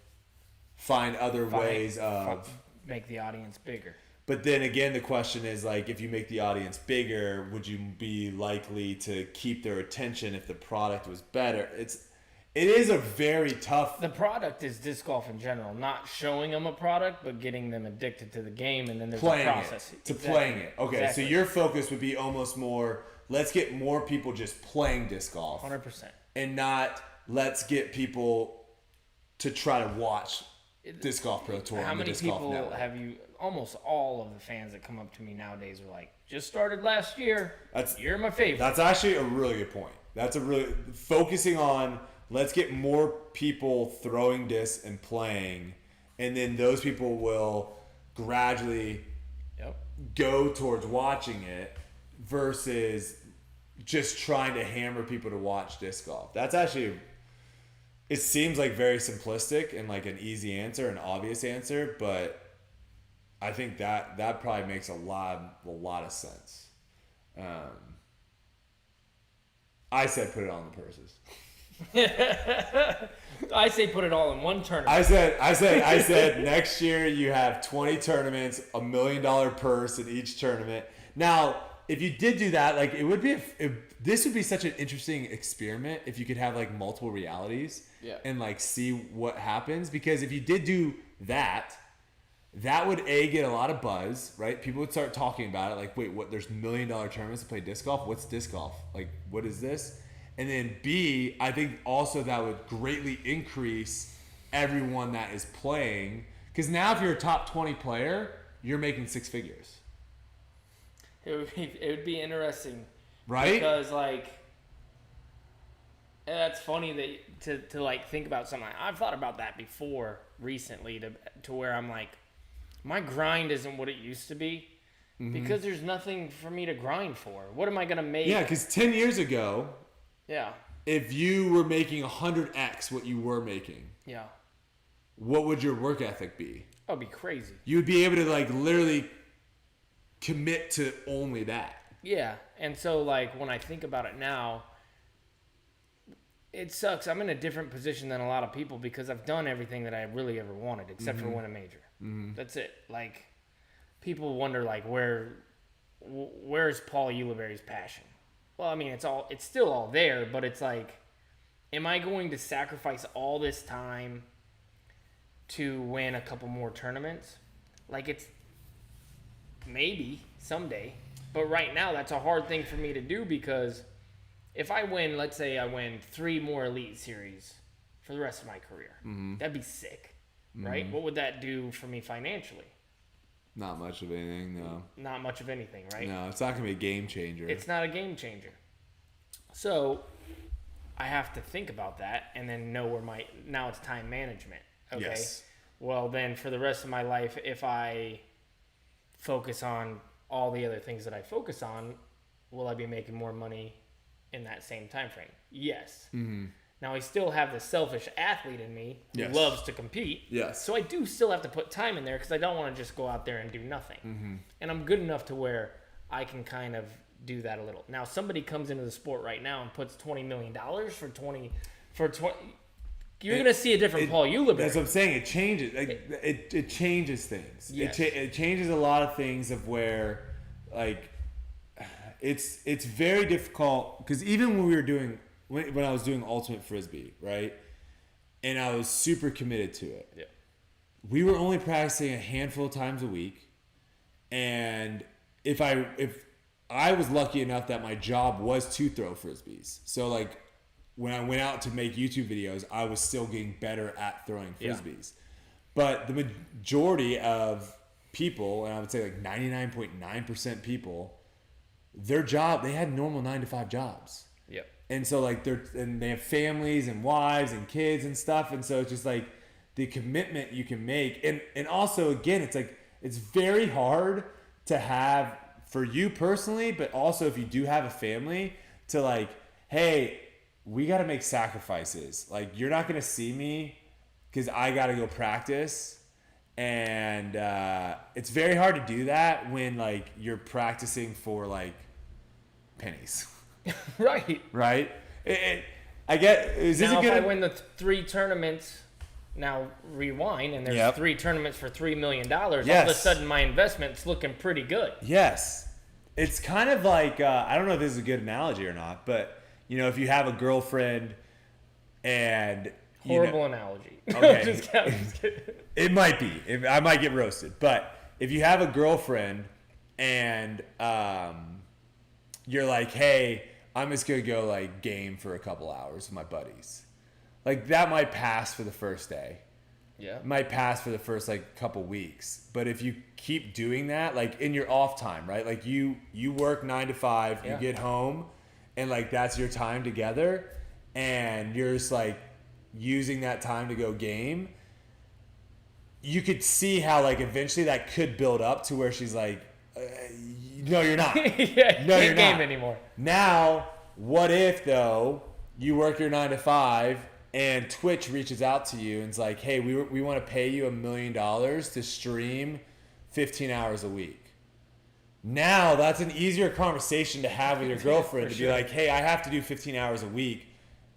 Find other ways of make the audience bigger. But then again, the question is if you make the audience bigger, would you be likely to keep their attention if the product was better? It is a very tough. The product is disc golf in general, not showing them a product, but getting them addicted to the game, and then there's a process playing it. Okay, exactly. So your focus would be almost more. Let's get more people just playing disc golf, 100%, and not let's get people to try to watch Disc Golf Pro Tour. How many people have you? Almost all of the fans that come up to me nowadays are just started last year. You're my favorite. That's actually a really good point. That's a really focusing on let's get more people throwing discs and playing, and then those people will gradually go towards watching it versus just trying to hammer people to watch disc golf. That's actually, it seems like very simplistic and like an easy answer, an obvious answer, but I think that probably makes a lot of sense. I said put it on the purses. I say put it all in one tournament. I said next year you have 20 tournaments, $1 million purse in each tournament. Now, if you did do that, like this would be such an interesting experiment if you could have like multiple realities and like see what happens. Because if you did do that would get a lot of buzz, right? People would start talking about it. Like, wait, what? There's $1 million tournaments to play disc golf. What's disc golf? Like, what is this? And then B, I think also that would greatly increase everyone that is playing. Because now if you're a top 20 player, you're making six figures. It would be interesting. Right? Because, like, that's funny that to like think about something. I've thought about that before recently to where I'm like, my grind isn't what it used to be because there's nothing for me to grind for. What am I going to make? Yeah, because 10 years ago, if you were making 100x what you were making, what would your work ethic be? That would be crazy. You would be able to like literally commit to only that. Yeah, and so like when I think about it now, it sucks. I'm in a different position than a lot of people because I've done everything that I really ever wanted except for win a major. That's it. Like, people wonder like where's Paul Uliberry's passion? Well, I mean, it's still all there, but it's like, am I going to sacrifice all this time to win a couple more tournaments? Like, it's maybe someday, but right now that's a hard thing for me to do because if I win, let's say I win 3 more Elite Series for the rest of my career, that'd be sick, right? What would that do for me financially? Not much of anything, no. Not much of anything, right? No, it's not going to be a game changer. It's not a game changer. So I have to think about that and then know where now it's time management. Okay. Yes. Well, then for the rest of my life, if I focus on all the other things that I focus on, will I be making more money in that same time frame? Yes. Now, I still have the selfish athlete in me who loves to compete. Yes. So I do still have to put time in there because I don't want to just go out there and do nothing. And I'm good enough to where I can kind of do that a little. Now, somebody comes into the sport right now and puts $20 million for 20. You're going to see a different Paul Uliberry. That's what I'm saying. It changes. Like, it changes things. Yes. It changes a lot of things of where, like, it's very difficult because even when we were doing when I was doing Ultimate Frisbee, right, and I was super committed to it. We were only practicing a handful of times a week, and if I was lucky enough that my job was to throw frisbees, so like when I went out to make YouTube videos, I was still getting better at throwing frisbees. But the majority of people, and I would say like 99.9% people, their job, they had normal 9-to-5 jobs. And so like they have families and wives and kids and stuff, and so it's just like the commitment you can make, and also again, it's like it's very hard to have for you personally, but also if you do have a family, to like, hey, we got to make sacrifices. Like, you're not gonna see me because I got to go practice, and it's very hard to do that when like you're practicing for like pennies. Right. I get. Is this now, a good? If I win the 3 tournaments, now rewind, and there's 3 tournaments for $3 million. All of a sudden, my investment's looking pretty good. Yes, it's kind of like I don't know if this is a good analogy or not, but you know, if you have a girlfriend and horrible analogy. Okay, just kidding. It might be. I might get roasted, but if you have a girlfriend and you're like, hey, I'm just going to go like game for a couple hours with my buddies. Like, that might pass for the first day. Yeah. It might pass for the first like couple weeks. But if you keep doing that, like in your off time, right? Like you work 9 to 5, you get home, and like that's your time together, and you're just like using that time to go game. You could see how like eventually that could build up to where she's like, No, you're not. Yeah, no, you're can't game not anymore. Now, what if though you work your 9 to 5 and Twitch reaches out to you and it's like, hey, we want to pay you $1 million to stream 15 hours a week. Now that's an easier conversation to have with your girlfriend to be like, hey, I have to do 15 hours a week.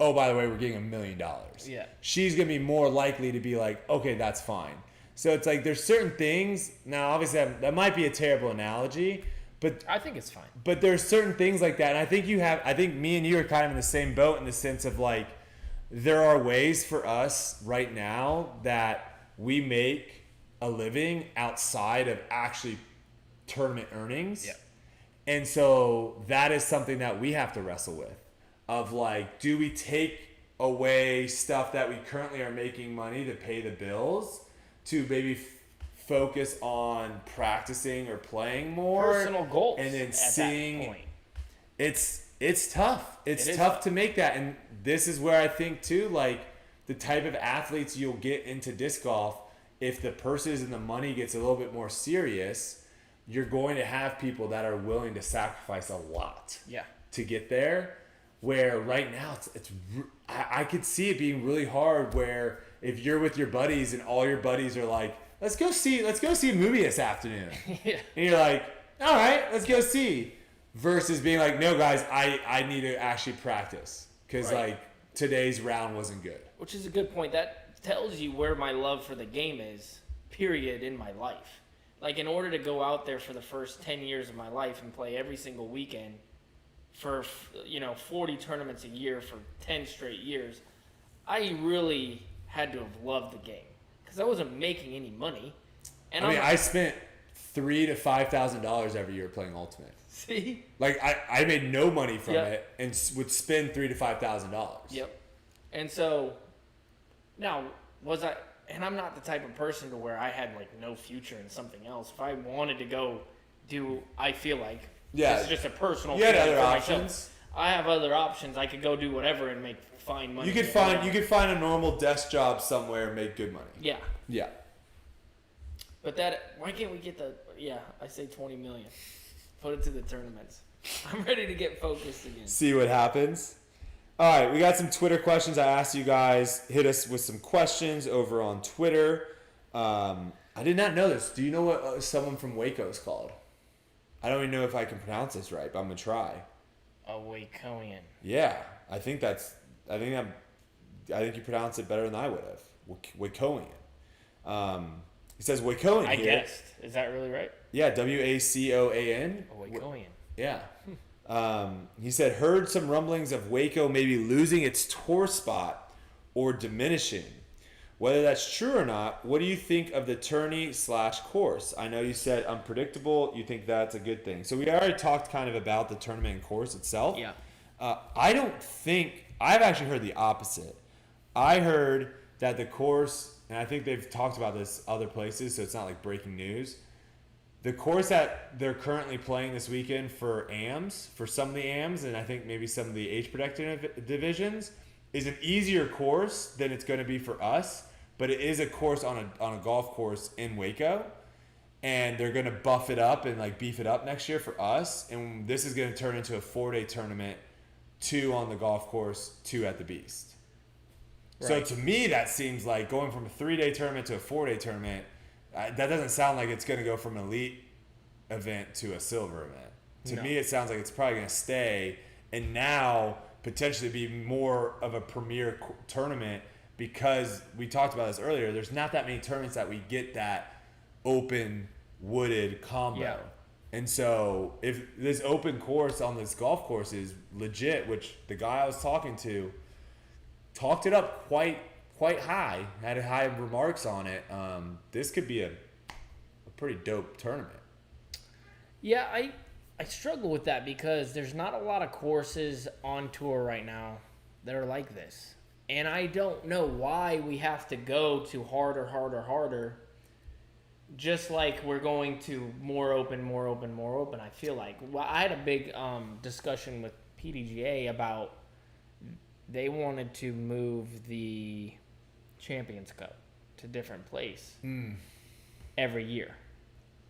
Oh, by the way, we're getting $1 million. Yeah. She's going to be more likely to be like, okay, that's fine. So it's like there's certain things. Now, obviously, that might be a terrible analogy, but I think it's fine. But there's certain things like that. And I think me and you are kind of in the same boat in the sense of like, there are ways for us right now that we make a living outside of actually tournament earnings. Yeah. And so that is something that we have to wrestle with of like, do we take away stuff that we currently are making money to pay the bills to maybe focus on practicing or playing more? Personal goals. And then at seeing that point. it's tough. It's tough to make that. And this is where I think too, like the type of athletes you'll get into disc golf, if the purses and the money gets a little bit more serious, you're going to have people that are willing to sacrifice a lot to get there. Where right now I could see it being really hard where if you're with your buddies and all your buddies are like, let's go see a movie this afternoon. Yeah. And you're like, all right, let's go see. Versus being like, no guys, I need to actually practice because like today's round wasn't good. Which is a good point. That tells you where my love for the game is, period, in my life. Like, in order to go out there for the first 10 years of my life and play every single weekend for, 40 tournaments a year for 10 straight years, I really had to have loved the game because I wasn't making any money. And I spent $3,000 to $5,000 every year playing Ultimate. See? Like, I made no money from it and would spend $3,000 to $5,000. Yep. And so, now, and I'm not the type of person to where I had like no future in something else. If I wanted to go I feel like this is just a personal. You had feeling other for options. myself. I have other options. I could go do whatever and find money. You could find a normal desk job somewhere and make good money. Yeah. Yeah. But why can't we get I say 20 million. Put it to the tournaments. I'm ready to get focused again. See what happens. All right, we got some Twitter questions. I asked you guys, hit us with some questions over on Twitter. I did not know this. Do you know what someone from Waco is called? I don't even know if I can pronounce this right, but I'm going to try. A Wacoian. Yeah, I think you pronounce it better than I would have. Wacoian. It says Wacoian I here. guessed. Is that really right? Yeah, Wacoan. A Wacoian. Yeah. He said, heard some rumblings of Waco maybe losing its tour spot or diminishing. Whether that's true or not, what do you think of the tourney/course? I know you said unpredictable. You think that's a good thing. So we already talked kind of about the tournament and course itself. Yeah. I've actually heard the opposite. I heard that the course, and I think they've talked about this other places, so it's not like breaking news. The course that they're currently playing this weekend for AMs, for some of the AMs, and I think maybe some of the age-protected divisions, is an easier course than it's going to be for us, but it is a course on a golf course in Waco, and they're going to buff it up and like beef it up next year for us, and this is going to turn into a 4-day tournament, 2 on the golf course, 2 at the Beast. Right. So to me, that seems like going from a 3-day tournament to a 4-day tournament. That doesn't sound like it's going to go from an elite event to a silver event. To me, it sounds like it's probably going to stay and now potentially be more of a premier tournament because we talked about this earlier. There's not that many tournaments that we get that open wooded combo. Yeah. And so if this open course on this golf course is legit, which the guy I was talking to talked it up quite high, had high remarks on it. This could be a pretty dope tournament. Yeah, I struggle with that because there's not a lot of courses on tour right now that are like this. And I don't know why we have to go to harder. Just like we're going to more open. I feel like. Well, I had a big discussion with PDGA about they wanted to move the Champions Cup to different place every year.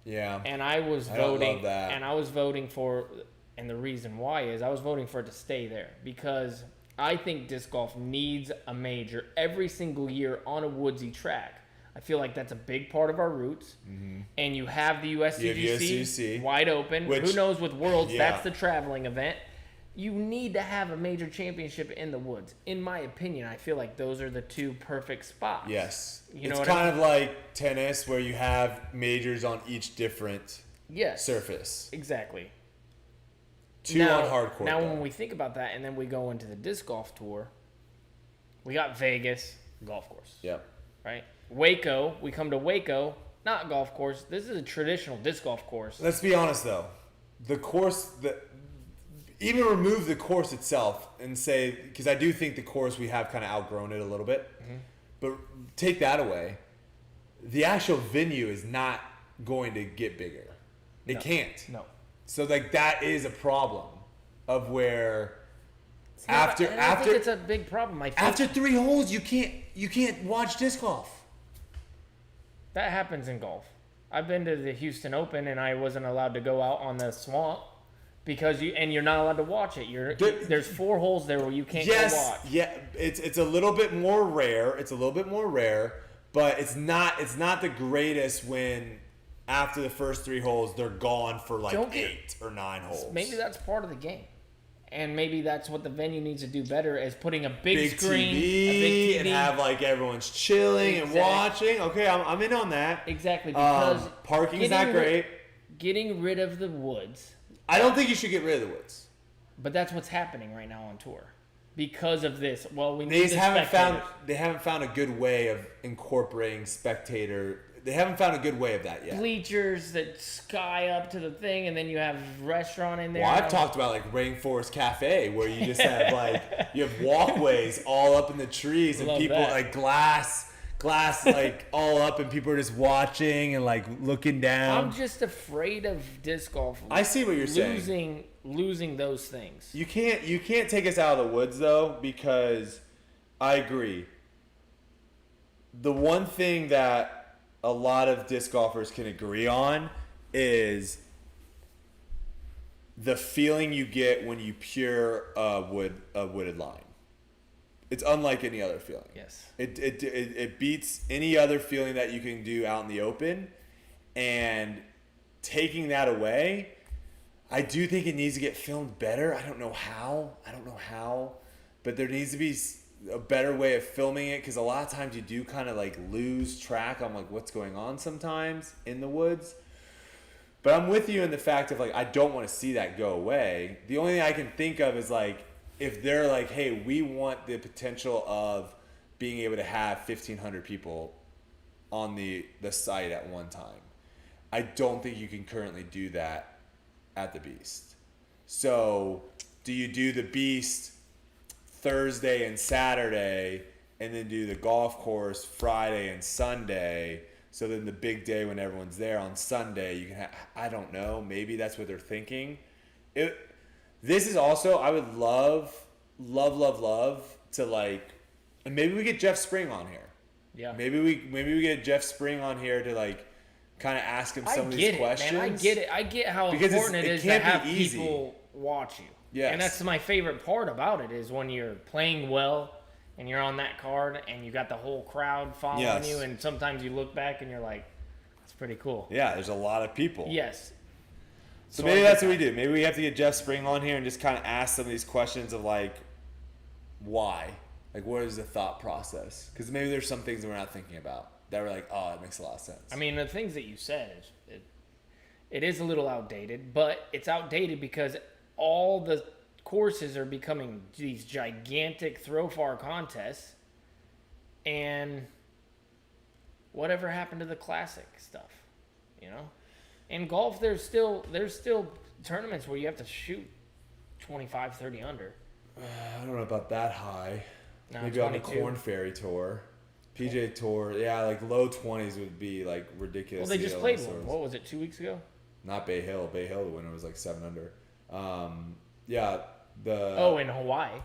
Yeah. And I was I don't voting. love that. And I was voting for, and the reason why is I was voting for it to stay there because I think disc golf needs a major every single year on a woodsy track. I feel like that's a big part of our roots. Mm-hmm. And you have the USCGC wide open. Which, who knows with Worlds, yeah. that's the traveling event. You need to have a major championship in the woods. In my opinion, I feel like those are the two perfect spots. Yes. You know it's what kind I mean? of like tennis where you have majors on each different Yes. surface. Exactly. Two on hard court. Now, when we think about that and then we go into the disc golf tour, we got Vegas, golf course. Yep. Right? Waco, we come to Waco, not golf course. This is a traditional disc golf course. Let's be honest, though. The course, even remove the course itself and say, because I do think the course, we have kind of outgrown it a little bit. Mm-hmm. But take that away. The actual venue is not going to get bigger. It can't. No. So, like, that is a problem of where I think it's a big problem. I think after 3 holes, you can't watch disc golf. that happens in golf. I've been to the Houston Open and I wasn't allowed to go out on the swamp because you're not allowed to watch it. There's 4 holes there where you can't go watch. Yeah, it's a little bit more rare. But it's not the greatest when after the first 3 holes they're gone for like 8 or 9 holes. Maybe that's part of the game. And maybe that's what the venue needs to do better is putting a big screen, TV, and have like everyone's chilling and watching. Okay, I'm in on that. Exactly, because parking is not great. Getting rid of the woods. I don't think you should get rid of the woods. But that's what's happening right now on tour. Because of this. Well, we need they haven't found a good way of incorporating spectator. They haven't found a good way of that yet. Bleachers that sky up to the thing, and then you have restaurant in there. Well, I've talked about like Rainforest Cafe, where you just have you have walkways all up in the trees, and people like glass like all up, and people are just watching and like looking down. I'm just afraid of disc golf. I see what you're saying. Losing those things. You can't take us out of the woods though, because I agree. The one thing that a lot of disc golfers can agree on is the feeling you get when you pure a wooded line. It's unlike any other feeling. Yes. It beats any other feeling that you can do out in the open, and taking that away, I do think it needs to get filmed better. I don't know how, but there needs to be a better way of filming it, because a lot of times you do kind of like lose track on like what's going on sometimes in the woods. But I'm with you in the fact of like, I don't want to see that go away. The only thing I can think of is like, if they're like, hey, we want the potential of being able to have 1,500 people on the site at one time. I don't think you can currently do that at the Beast. So do you do the Beast Thursday and Saturday, and then do the golf course Friday and Sunday? So then the big day when everyone's there on Sunday, you can have, I don't know, maybe that's what they're thinking. This is also, I would love to like, and maybe we get Jeff Spring on here. Yeah. Maybe we get Jeff Spring on here to like kind of ask him some of these questions. Man, I get it. I get how important it is to have people watch you. Yes. And that's my favorite part about it is when you're playing well and you're on that card and you got the whole crowd following you, and sometimes you look back and you're like, that's pretty cool. Yeah, there's a lot of people. Yes. So maybe that's what we do. Maybe we have to get Jeff Spring on here and just kind of ask some of these questions of like, why? Like, what is the thought process? Because maybe there's some things that we're not thinking about that we're like, oh, that makes a lot of sense. I mean, the things that you said, it is a little outdated, but it's outdated because all the courses are becoming these gigantic throw far contests, and whatever happened to the classic stuff, you know? In golf, there's still tournaments where you have to shoot 25, 30 under. I don't know about that high. No, maybe 22. on the Corn Ferry Tour. PJ Tour, yeah, like low 20s would be like ridiculous. Well, they just played one. What was it, 2 weeks ago? Not Bay Hill. Bay Hill, the winner was like 7 under. Yeah, in Hawaii.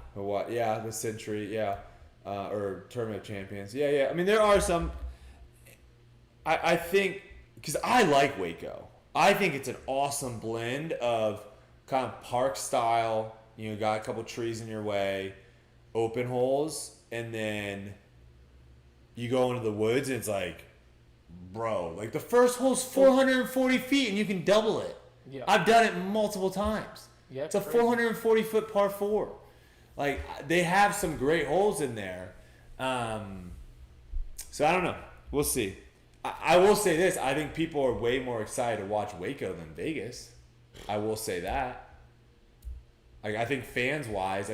Yeah, the Century, yeah, or Tournament of Champions. Yeah. I mean, there are some. I think because I like Waco. I think it's an awesome blend of kind of park style. You know, got a couple trees in your way, open holes, and then you go into the woods and it's like, bro, like the first hole's 440 feet and you can double it. Yeah. I've done it multiple times. Yeah, it's a 440 foot par 4. Like, they have some great holes in there. So I don't know. We'll see. I will say this. I think people are way more excited to watch Waco than Vegas. I will say that. Like, I think fans-wise,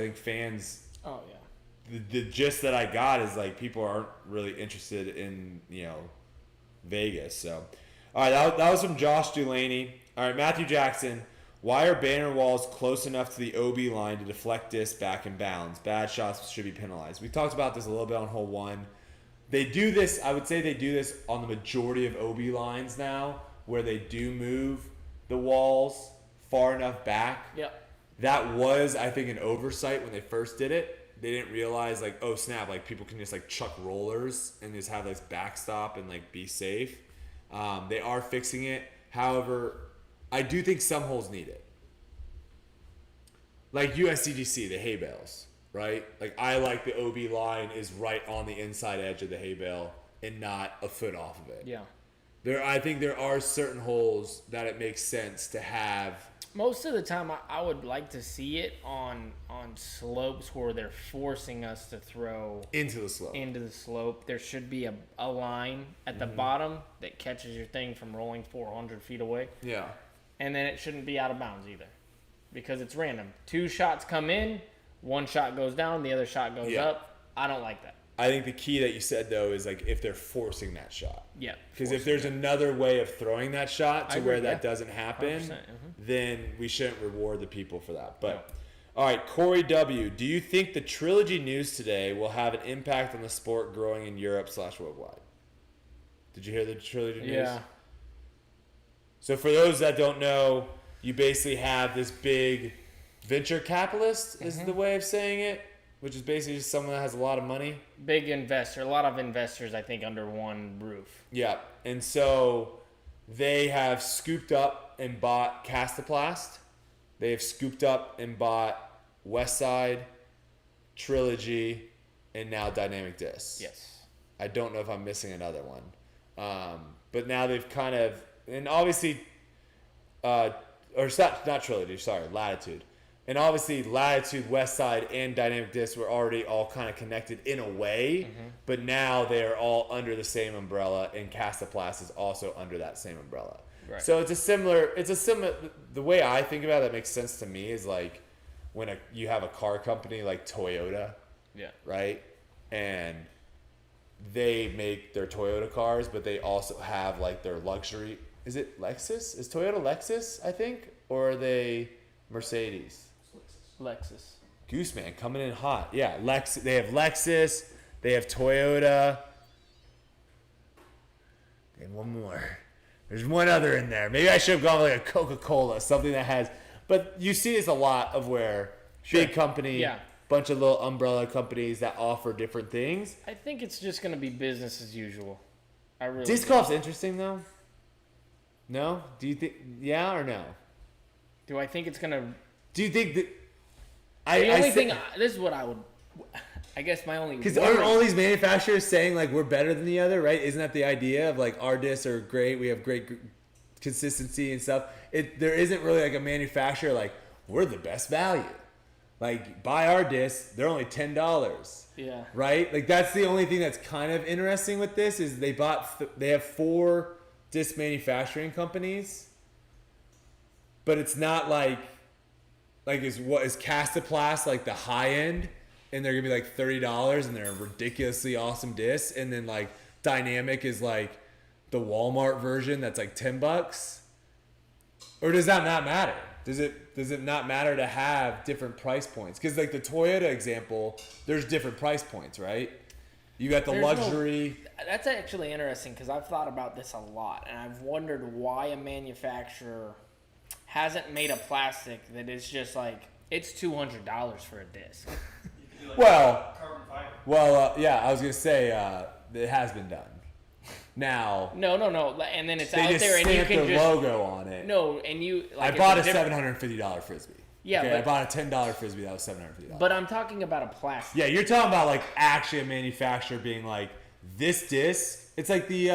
Oh, yeah. The gist that I got is, like, people aren't really interested in, you know, Vegas. So, all right, that was from Josh Delaney. All right, Matthew Jackson. Why are banner walls close enough to the OB line to deflect disc back in bounds? Bad shots should be penalized. We talked about this a little bit on hole 1. They do this, I would say they do this on the majority of OB lines now, where they do move the walls far enough back. Yep. That was, I think, an oversight when they first did it. They didn't realize, like, oh, snap, like, people can just, like, chuck rollers and just have this backstop and, like, be safe. They are fixing it. However, I do think some holes need it. Like USCGC, the hay bales, right? Like, I like the OB line is right on the inside edge of the hay bale and not a foot off of it. Yeah. I think there are certain holes that it makes sense to have. Most of the time, I would like to see it on slopes where they're forcing us to throw Into the slope. There should be a line at the bottom that catches your thing from rolling 400 feet away. Yeah. And then it shouldn't be out of bounds either, because it's random. 2 shots come in, 1 shot goes down, the other shot goes up. I don't like that. I think the key that you said, though, is, like, if they're forcing that shot. Yeah. Because if there's another way of throwing that shot to where that doesn't happen, 100%, then we shouldn't reward the people for that. But, all right, Corey W., do you think the trilogy news today will have an impact on the sport growing in Europe/worldwide? Did you hear the trilogy news? Yeah. So for those that don't know, you basically have this big venture capitalist, is the way of saying it, which is basically just someone that has a lot of money. Big investor, a lot of investors, I think, under one roof. Yeah, and so they have scooped up and bought Castaplast. They have scooped up and bought Westside, Trilogy, and now Dynamic Disc. Yes. I don't know if I'm missing another one. But now they've kind of, and obviously, or not Trilogy, sorry, Latitude. And obviously, Latitude, Westside, and Dynamic Disc were already all kind of connected in a way, but now they are all under the same umbrella, and Castaplast is also under that same umbrella. Right. So it's a similar. The way I think about it that makes sense to me is like when you have a car company like Toyota, right, and they make their Toyota cars, but they also have like their luxury. Is it Lexus? Is Toyota Lexus? I think, or are they Mercedes? Lexus. Gooseman coming in hot. Yeah, They have Lexus. They have Toyota. And one more. There's one other in there. Maybe I should have gone with like a Coca-Cola, something that has. But you see this a lot of where big company, bunch of little umbrella companies that offer different things. I think it's just going to be business as usual. I really. Disc golf's interesting though. No? Do you think? Yeah or no? Do I think it's going to? Do you think that? This is what I would. I guess my only. Because aren't all these manufacturers saying like we're better than the other, right? Isn't that the idea of like our discs are great, we have great consistency and stuff? There isn't really like a manufacturer like we're the best value. Like buy our discs, they're only $10. Yeah. Right? Like that's the only thing that's kind of interesting with this is they have 4 disc manufacturing companies, but it's not like is Castaplast like the high end, and they're gonna be like $30 and they're ridiculously awesome discs, and then like Dynamic is like the Walmart version that's like $10, or does that not matter? Does it not matter to have different price points? Because like the Toyota example, there's different price points, right? You got the luxury. That's actually interesting because I've thought about this a lot, and I've wondered why a manufacturer hasn't made a plastic that is just like it's $200 for a disc. Well, yeah, I was gonna say it has been done. Now, No. And then it's they out just there, and you stamp can their just logo on it. no, and you. Like, I bought a it's different- $750 frisbee. Yeah, okay, but I bought a $10 frisbee that was $750. But I'm talking about a plastic. Yeah, you're talking about like actually a manufacturer being like, this disc. It's like the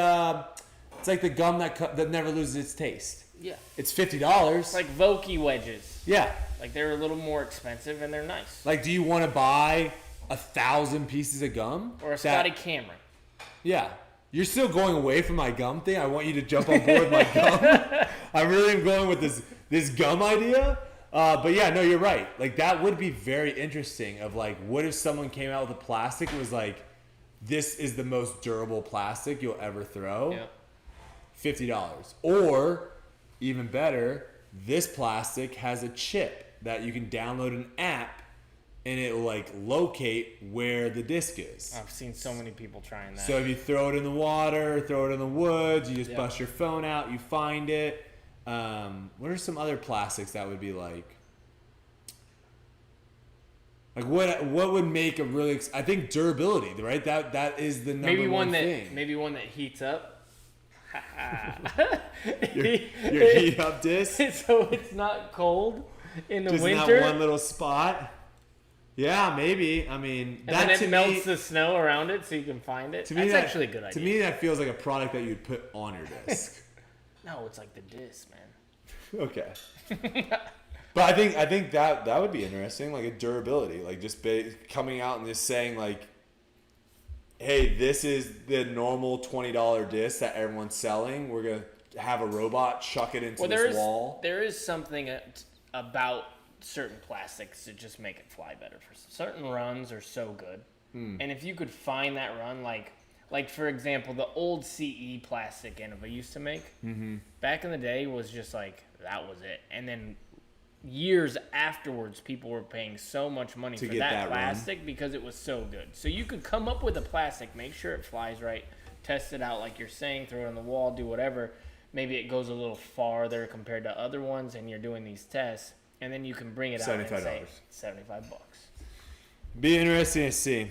gum that never loses its taste. Yeah. It's $50. It's like Vokey wedges. Yeah. Like they're a little more expensive and they're nice. Like, do you want to buy 1,000 pieces of gum? Or a Scotty Cameron. Yeah. You're still going away from my gum thing. I want you to jump on board with my gum. I really am going with this gum idea. But yeah, no, you're right. Like, that would be very interesting of like, what if someone came out with a plastic and was like, this is the most durable plastic you'll ever throw? Yeah. $50. Or, even better, this plastic has a chip that you can download an app and it will like locate where the disc is. I've seen so many people trying that. So if you throw it in the water, throw it in the woods, you just bust your phone out, you find it. What are some other plastics that would be like? Like what would make a really? I think durability, right? That is the number one thing. Maybe one that heats up. your heat up disc, so it's not cold in the just winter. in that one little spot. Yeah, maybe. I mean, and then it melts the snow around it so you can find it. That's actually a good idea. To me, that feels like a product that you'd put on your disc. No, it's like the disc, man. Okay. But I think that would be interesting, like a durability, like just coming out and just saying like, hey, this is the normal $20 disc that everyone's selling. We're gonna have a robot chuck it into this wall. There is something about certain plastics that just make it fly better. For certain runs are so good, and if you could find that run, like for example, the old CE plastic Innova used to make back in the day was just like that was it, and then years afterwards people were paying so much money for that plastic because it was so good. So you could come up with a plastic, make sure it flies right, test it out like you're saying, throw it on the wall, do whatever. Maybe it goes a little farther compared to other ones and you're doing these tests, and then you can bring it out and say $75. Be interesting to see.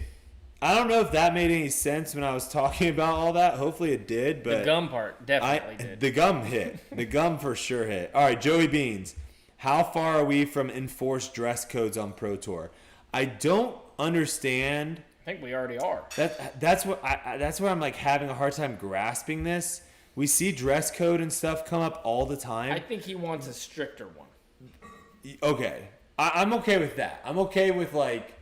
I don't know if that made any sense when I was talking about all that. Hopefully it did, but the gum part definitely did. The gum hit. The gum for sure hit. All right, Joey Beans. How far are we from enforced dress codes on Pro Tour? I don't understand. I think we already are. That's where I'm like having a hard time grasping this. We see dress code and stuff come up all the time. I think he wants a stricter one. Okay. I'm okay with that. I'm okay with like,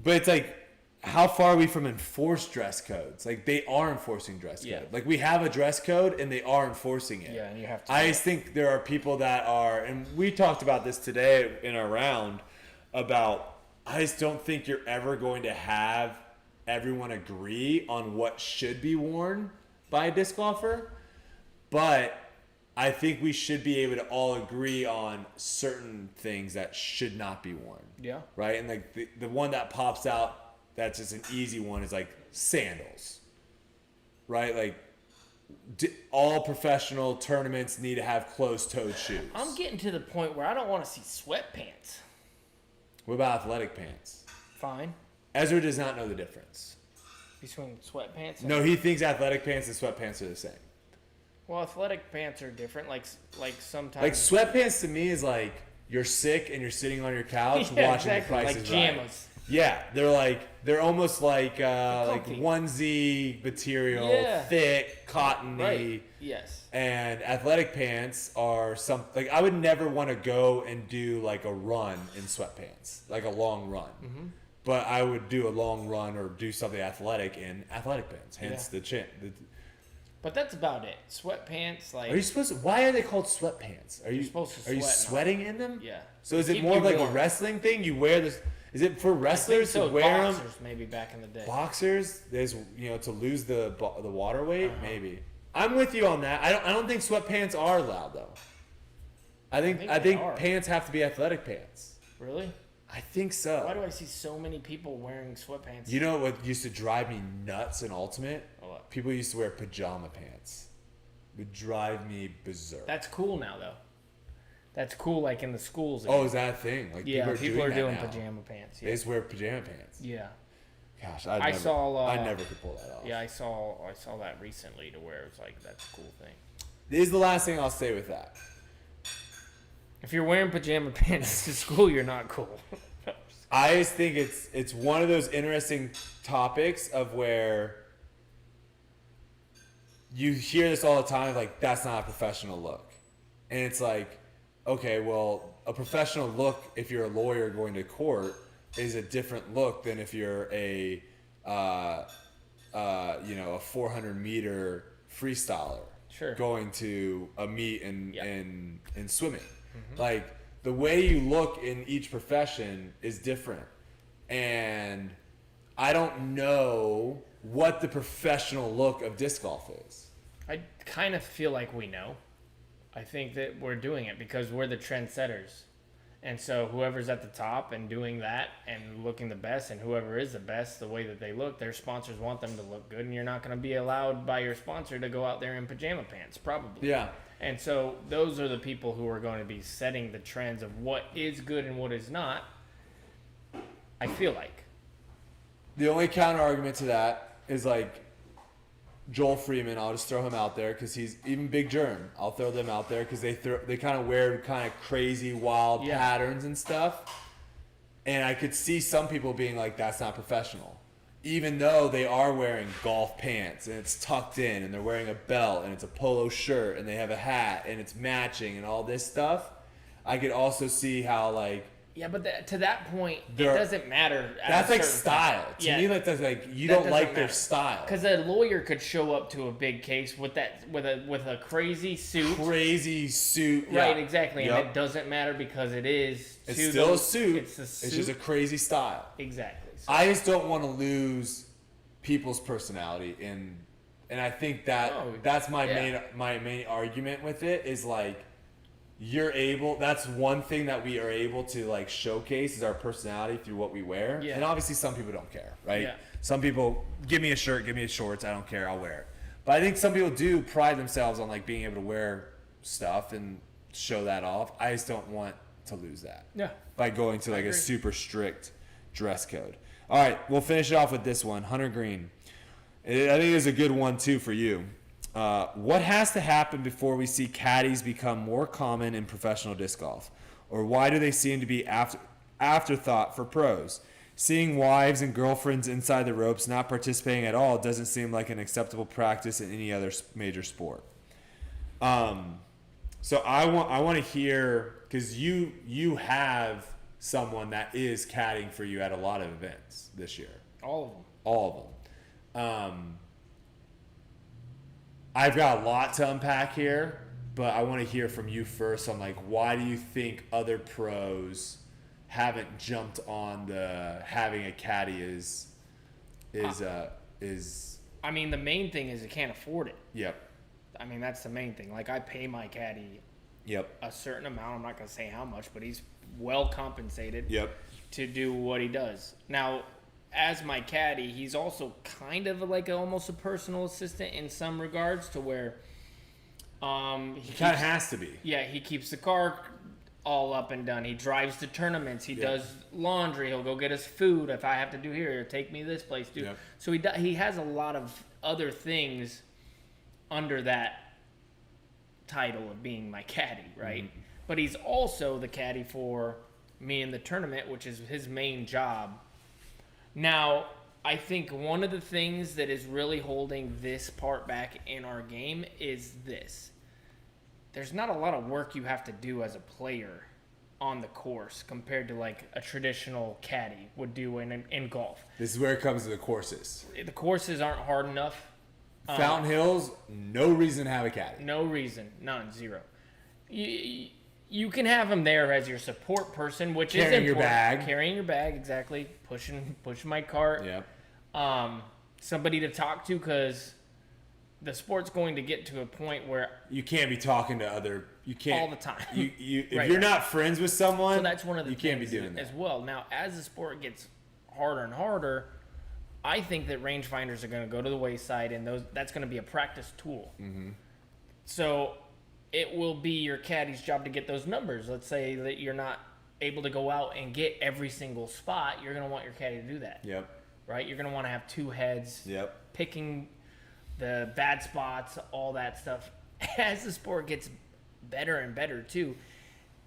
but it's like, how far are we from enforced dress codes? Like, they are enforcing dress code. Like, we have a dress code and they are enforcing it. Yeah, and you have to. I just think there are people that are, and we talked about this today in our round about, I just don't think you're ever going to have everyone agree on what should be worn by a disc golfer. But I think we should be able to all agree on certain things that should not be worn. Yeah. Right? And like the one that pops out, that's just an easy one, is like sandals, right? Like all professional tournaments need to have closed-toed shoes. I'm getting to the point where I don't want to see sweatpants. What about athletic pants? Fine. Ezra does not know the difference. Between sweatpants? No, he thinks athletic pants and sweatpants are the same. Well, athletic pants are different. Like sometimes. Like sweatpants to me is like you're sick and you're sitting on your couch watching The Price is Right. Like jammas. Yeah, they're almost like onesie material, thick, cottony. Right. Yes. And athletic pants are I would never want to go and do like a run in sweatpants, like a long run. Mm-hmm. But I would do a long run or do something athletic in athletic pants. Hence the chin. But that's about it. Sweatpants, like. Are you supposed to? Why are they called sweatpants? Are you supposed to? Are you sweating in them? Yeah. So is it more of like a wrestling thing? You wear this. Is it for wrestlers to wear them? Boxers, maybe back in the day. Boxers, there's to lose the water weight, maybe. I'm with you on that. I don't think sweatpants are allowed though. I think pants have to be athletic pants. Really? I think so. Why do I see so many people wearing sweatpants? You know what used to drive me nuts in Ultimate? What? People used to wear pajama pants. It would drive me berserk. That's cool now though. That's cool, like in the schools. Oh, is that a thing? Like people are doing now. pajama pants. Yeah. They just wear pajama pants. Yeah. Gosh, I saw. I never could pull that off. Yeah, I saw that recently to where it was like, that's a cool thing. This is the last thing I'll say with that. If you're wearing pajama pants to school, you're not cool. I just think it's one of those interesting topics of where you hear this all the time, like, that's not a professional look. And it's like, okay, well, a professional look, if you're a lawyer going to court, is a different look than if you're a 400-meter freestyler going to a meet and swimming. Mm-hmm. Like, the way you look in each profession is different. And I don't know what the professional look of disc golf is. I kind of feel like we know. I think that we're doing it because we're the trendsetters. And so whoever's at the top and doing that and looking the best, and whoever is the best, the way that they look, their sponsors want them to look good, and you're not going to be allowed by your sponsor to go out there in pajama pants, probably. Yeah. And so those are the people who are going to be setting the trends of what is good and what is not, I feel like. The only counter argument to that is like Joel Freeman. I'll just throw him out there because he's even Big Germ. I'll throw them out there because they kind of wear kind of crazy, wild patterns and stuff. And I could see some people being like, that's not professional. Even though they are wearing golf pants and it's tucked in and they're wearing a belt and it's a polo shirt and they have a hat and it's matching and all this stuff, I could also see how, like... Yeah, but to that point, it doesn't matter. That's like style. To me, that's like you don't like their style. Because a lawyer could show up to a big case with a crazy suit. Crazy suit. Right, exactly. Yep. And it doesn't matter because it's still a suit. It's a suit. It's just a crazy style. Exactly. So, I just don't want to lose people's personality, and I think that's my main argument with it is like, that's one thing that we are able to like showcase is our personality through what we wear. Yeah. And obviously some people don't care, right? Yeah. Some people, give me a shirt, give me a shorts, I don't care, I'll wear it. But I think some people do pride themselves on like being able to wear stuff and show that off. I just don't want to lose that. Yeah. By going to like a super strict dress code. All right, we'll finish it off with this one. Hunter Green. I think it's a good one too for you. What has to happen before we see caddies become more common in professional disc golf? Or why do they seem to be afterthought for pros? Seeing wives and girlfriends inside the ropes not participating at all doesn't seem like an acceptable practice in any other major sport. So I want to hear, because you have someone that is caddying for you at a lot of events this year. All of them. I've got a lot to unpack here, but I want to hear from you first on like, why do you think other pros haven't jumped on the having a caddy is I mean, the main thing is you can't afford it. Yep. I mean, that's the main thing. Like, I pay my caddy a certain amount. I'm not going to say how much, but he's well compensated to do what he does. Now, as my caddy, he's also kind of like almost a personal assistant in some regards, to where he kind of has to be. Yeah, he keeps the car all up and done. He drives to tournaments. He does laundry. He'll go get us food if I have to do here. Take me this place, dude. Yep. So he has a lot of other things under that title of being my caddy, right? Mm-hmm. But he's also the caddy for me in the tournament, which is his main job. Now, I think one of the things that is really holding this part back in our game is this. There's not a lot of work you have to do as a player on the course compared to like a traditional caddy would do in golf. This is where it comes to the courses. The courses aren't hard enough. Fountain Hills, no reason to have a caddy. No reason. None. Zero. You can have him there as your support person, which is important. Carrying your bag, exactly. Pushing my cart. Yep. Somebody to talk to, because the sport's going to get to a point where you can't be talking to other. You can't all the time. If you're not friends with someone, so that's one of the you can't be doing that as well. Now, as the sport gets harder and harder, I think that rangefinders are going to go to the wayside, and that's going to be a practice tool. Mm-hmm. So it will be your caddy's job to get those numbers. Let's say that you're not able to go out and get every single spot. You're going to want your caddy to do that. Yep. right? You're going to want to have two heads. Yep. Picking the bad spots, all that stuff. As the sport gets better and better too,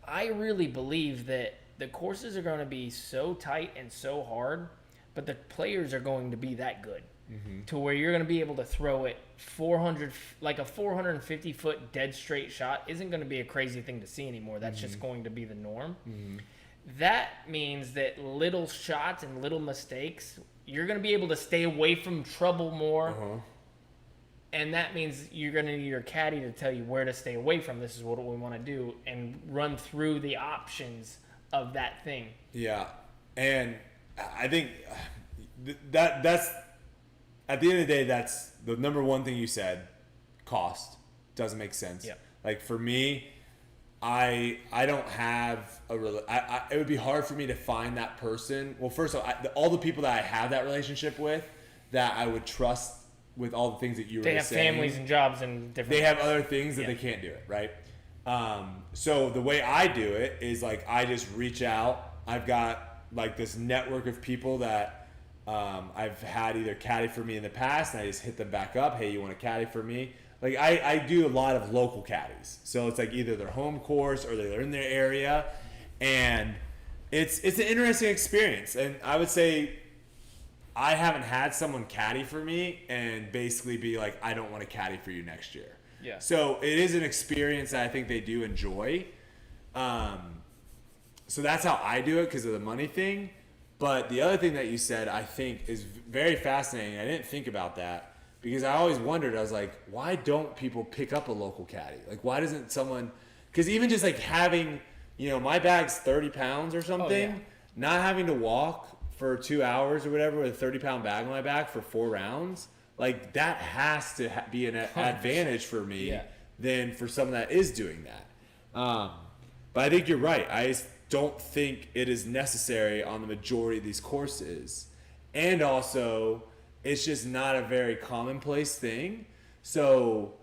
I really believe that the courses are going to be so tight and so hard, but the players are going to be that good to where you're going to be able to throw it 400, like a 450-foot dead straight shot isn't going to be a crazy thing to see anymore. That's just going to be the norm. That means that little shots and little mistakes, you're going to be able to stay away from trouble more. And that means you're going to need your caddy to tell you where to stay away from. This is what we want to do, and run through the options of that thing. Yeah. And I think that's at the end of the day, that's the number one thing you said. Cost doesn't make sense. Yeah. Like for me, I don't have it would be hard for me to find that person. Well, first of all the people that I have that relationship with that I would trust with all the things that you were saying. They have families and jobs and different. They have other things that they can't do it, right? So the way I do it is like I just reach out. I've got like this network of people that I've had either caddy for me in the past, and I just hit them back up. Hey, you want to caddy for me? Like I do a lot of local caddies. So it's like either their home course or they're in their area, and it's an interesting experience. And I would say I haven't had someone caddy for me and basically be like, I don't want to caddy for you next year. Yeah. So it is an experience that I think they do enjoy. So that's how I do it because of the money thing. But the other thing that you said, I think, is very fascinating. I didn't think about that because I always wondered, I was like, why don't people pick up a local caddy? Like, why doesn't someone, because even just like having, my bag's 30 pounds or something, not having to walk for 2 hours or whatever with a 30-pound bag on my back for 4 rounds, like that has to be an advantage for me than for someone that is doing that. But I think you're right. I just don't think it is necessary on the majority of these courses. And also, it's just not a very commonplace thing. So,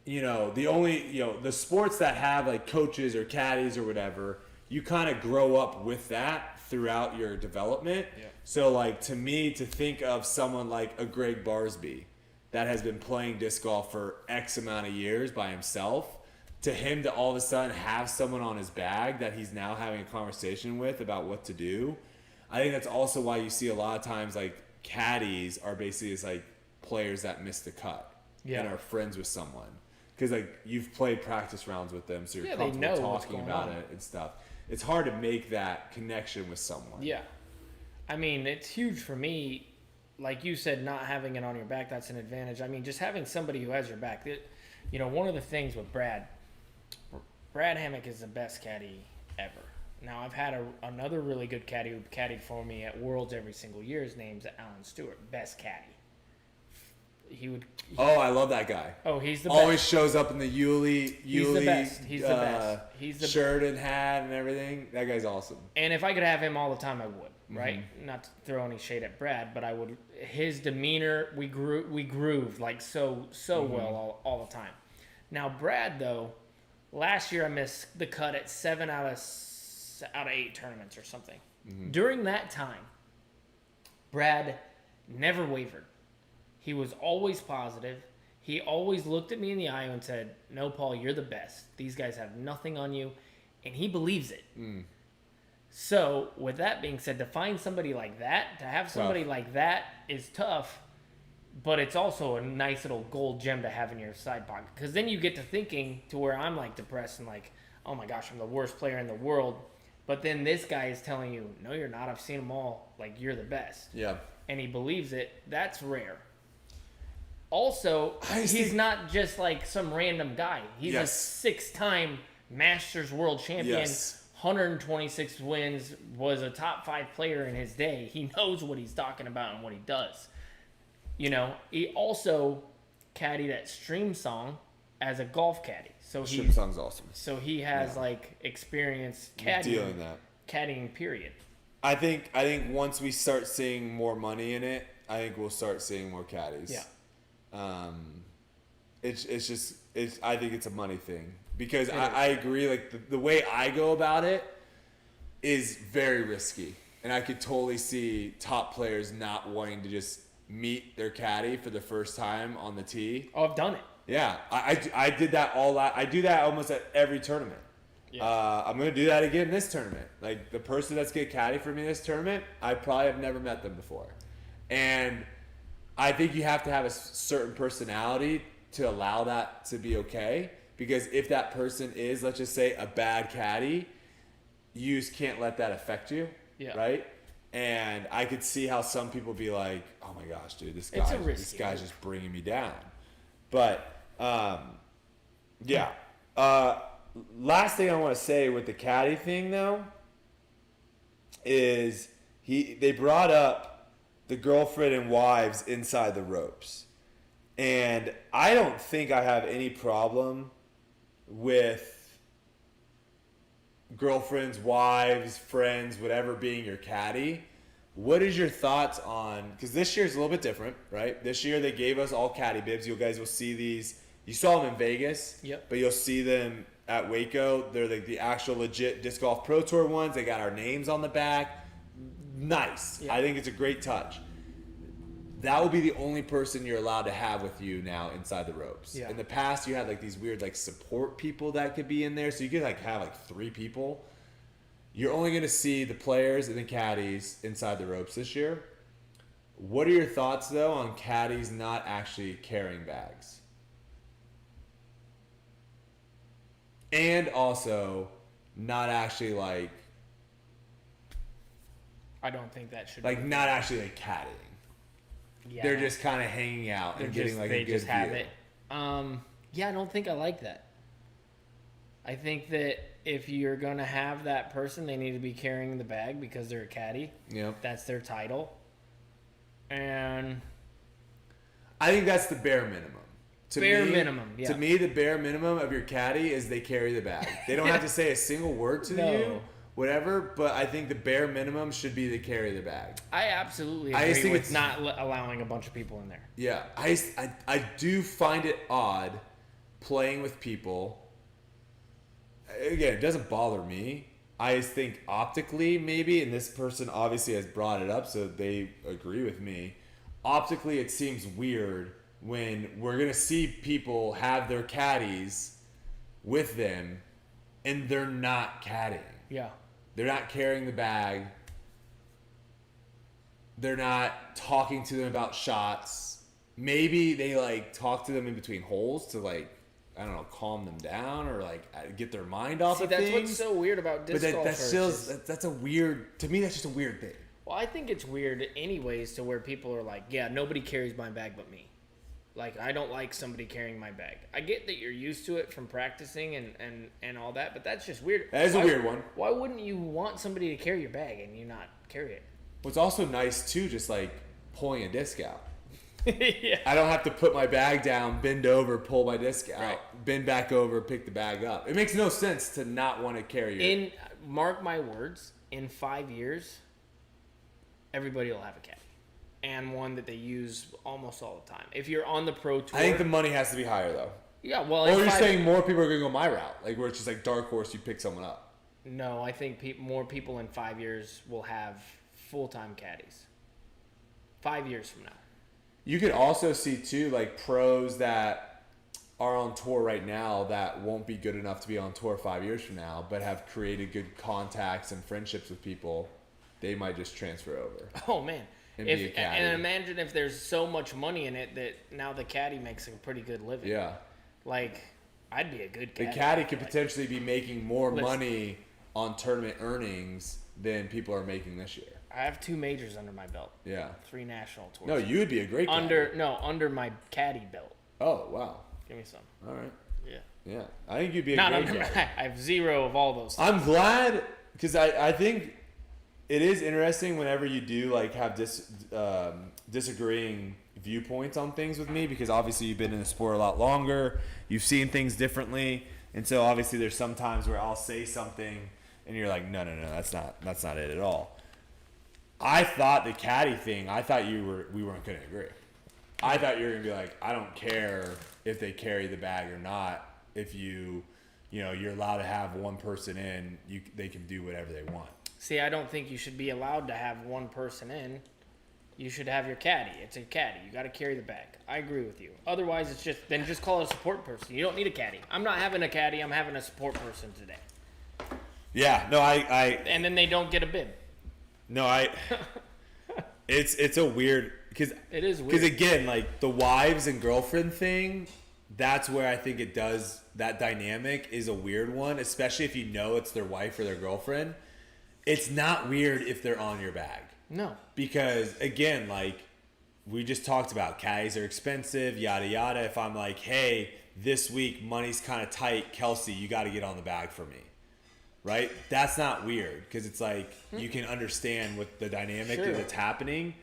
the only, the sports that have like coaches or caddies or whatever, you kind of grow up with that throughout your development. Yeah. So like to me, to think of someone like a Greg Barsby that has been playing disc golf for X amount of years by himself, to him to all of a sudden have someone on his bag that he's now having a conversation with about what to do. I think that's also why you see a lot of times like caddies are basically just like players that missed the cut and are friends with someone. Because like you've played practice rounds with them, so you're comfortable talking about it and stuff. It's hard to make that connection with someone. Yeah. I mean, it's huge for me. Like you said, not having it on your back, that's an advantage. I mean, just having somebody who has your back. One of the things with Brad Hammock is the best caddy ever. Now, I've had another really good caddy who caddied for me at Worlds every single year. His name's Alan Stewart, best caddy. I love that guy. Oh, he's the Always best. shows up in the Yuli He's the best. He's the best. He's the shirt and hat and everything. That guy's awesome. And if I could have him all the time, I would. Right? Not to throw any shade at Brad, but I would. His demeanor, we grooved like so well all the time. Now Brad though, last year I missed the cut at 7 out of 8 tournaments or something. During that time, Brad never wavered. He was always positive. He always looked at me in the eye and said, "No, Paul, you're the best. These guys have nothing on you." And he believes it. So, with that being said, to find somebody like that, to have somebody like that is tough, but it's also a nice little gold gem to have in your side pocket. Because then you get to thinking to where I'm like depressed and like, oh my gosh, I'm the worst player in the world. But then this guy is telling you, no, you're not. I've seen them all. Like, you're the best. Yeah. And he believes it. That's rare. Also, he's not just like some random guy. He's a 6-time Masters World Champion, 126 wins, was a top 5 player in his day. He knows what he's talking about and what he does. He also caddied at Stream Song as a golf caddy. So Stream Song's awesome. So he has like experience caddying, period. I think once we start seeing more money in it, I think we'll start seeing more caddies. Yeah. I think it's a money thing because I agree. Like the way I go about it is very risky, And I could totally see top players not wanting to just meet their caddy for the first time on the tee. Oh, I've done it. Yeah, I did that I do that almost at every tournament. Yeah. I'm going to do that again this tournament. Like, the person that's getting caddy for me this tournament, I probably have never met them before. And I think you have to have a certain personality to allow that to be okay. Because if that person is, let's just say, a bad caddy, you just can't let that affect you. Yeah. Right? And I could see how some people be like, oh my gosh, dude, this guy's just bringing me down. But, yeah. Last thing I want to say with the caddy thing, though, is they brought up the girlfriend and wives inside the ropes. And I don't think I have any problem with girlfriends, wives, friends, whatever being your caddy. What is your thoughts on, because this year's a little bit different, right? This year they gave us all caddy bibs. You guys will see these. You saw them in Vegas, but you'll see them at Waco. They're like the actual legit Disc Golf Pro Tour ones. They got our names on the back. Nice. I think it's a great touch. That will be the only person you're allowed to have with you now inside the ropes. In the past, you had like these weird like support people that could be in there. So you could like have like 3 people. You're only going to see the players and the caddies inside the ropes this year. What are your thoughts, though, on caddies not actually carrying bags? And also not actually like... I don't think that should like, not actually like caddying. Yeah. They're just kind of hanging out and getting like a good view. They just have it. Yeah, I don't think I like that. I think that if you're going to have that person, they need to be carrying the bag because they're a caddy. Yep. That's their title. And I think that's the bare minimum. Minimum, yeah. To me, the bare minimum of your caddy is they carry the bag. They don't have to say a single word to you, whatever, but I think the bare minimum should be they carry the bag. I absolutely agree with not allowing a bunch of people in there. Yeah. I do find it odd playing with people. Again, it doesn't bother me. I just think optically maybe, and this person obviously has brought it up, so they agree with me. Optically, it seems weird when we're going to see people have their caddies with them and they're not caddying. Yeah. They're not carrying the bag. They're not talking to them about shots. Maybe they like talk to them in between holes to like, I don't know, calm them down or like get their mind off of things. That's what's so weird about disc golf. But that's a weird, to me, that's just a weird thing. Well, I think it's weird anyways to where people are like, yeah, nobody carries my bag but me. Like, I don't like somebody carrying my bag. I get that you're used to it from practicing and all that, but that's just weird. That is a weird one. Why wouldn't you want somebody to carry your bag and you not carry it? What's also nice, too, just like pulling a disc out. Yeah. I don't have to put my bag down, bend over, pull my disc out, bend back over, pick the bag up. It makes no sense to not want to carry it. Mark my words, in 5 years, everybody will have a caddy. And one that they use almost all the time. If you're on the pro tour, I think the money has to be higher though. Yeah, well, or you're saying more people are going to go my route, like where it's just like dark horse, you pick someone up. No, I think more people in 5 years will have full-time caddies. 5 years from now. You could also see too, like pros that are on tour right now that won't be good enough to be on tour 5 years from now, but have created good contacts and friendships with people. They might just transfer over. Oh man. And imagine if there's so much money in it that now the caddy makes a pretty good living. Yeah. Like, I'd be a good caddy. The caddy could potentially be making more money on tournament earnings than people are making this year. I have 2 majors under my belt. Yeah. 3 national tours. No, you would be a great caddy. Under my caddy belt. Oh, wow. Give me some. All right. Yeah. Yeah. I think you'd be a great caddy. I have 0 of all those things. I'm glad, because I think it is interesting whenever you do like have disagreeing viewpoints on things with me, because obviously you've been in the sport a lot longer, you've seen things differently, and so obviously there's some times where I'll say something and you're like, no, that's not it at all. I thought the caddy thing, I thought we weren't going to agree. I thought you were going to be like, I don't care if they carry the bag or not. If you're allowed to have one person in, they can do whatever they want. See, I don't think you should be allowed to have one person in. You should have your caddy. It's a caddy. You got to carry the bag. I agree with you. Otherwise, it's just call it a support person. You don't need a caddy. I'm not having a caddy. I'm having a support person today. Yeah, no, And then they don't get a bib. No, it's a weird, because it is weird. Because again, like the wives and girlfriend thing, that's where I think it does, that dynamic is a weird one, especially if you know it's their wife or their girlfriend. It's not weird if they're on your bag. No. Because again, like we just talked about, caddies are expensive, yada yada. If I'm like, hey, this week money's kind of tight, Kelsey, you got to get on the bag for me, right? That's not weird, because it's like you can understand what the dynamic that's happening.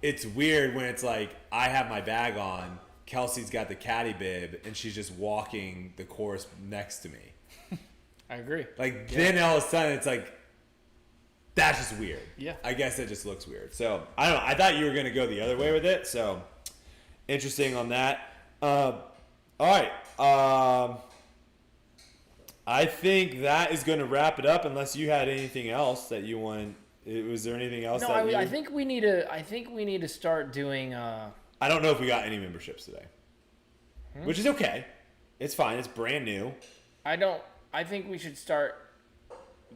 It's weird when it's like I have my bag on, Kelsey's got the caddy bib, and she's just walking the course next to me. I agree. Like then all of a sudden it's like, that's just weird. Yeah. I guess it just looks weird. So, I don't know. I thought you were going to go the other way with it. So, interesting on that. All right. I think that is going to wrap it up, unless you had anything else that you want. Was there anything else? No, I think we need to start doing. I don't know if we got any memberships today, which is okay. It's fine. It's brand new. I think we should start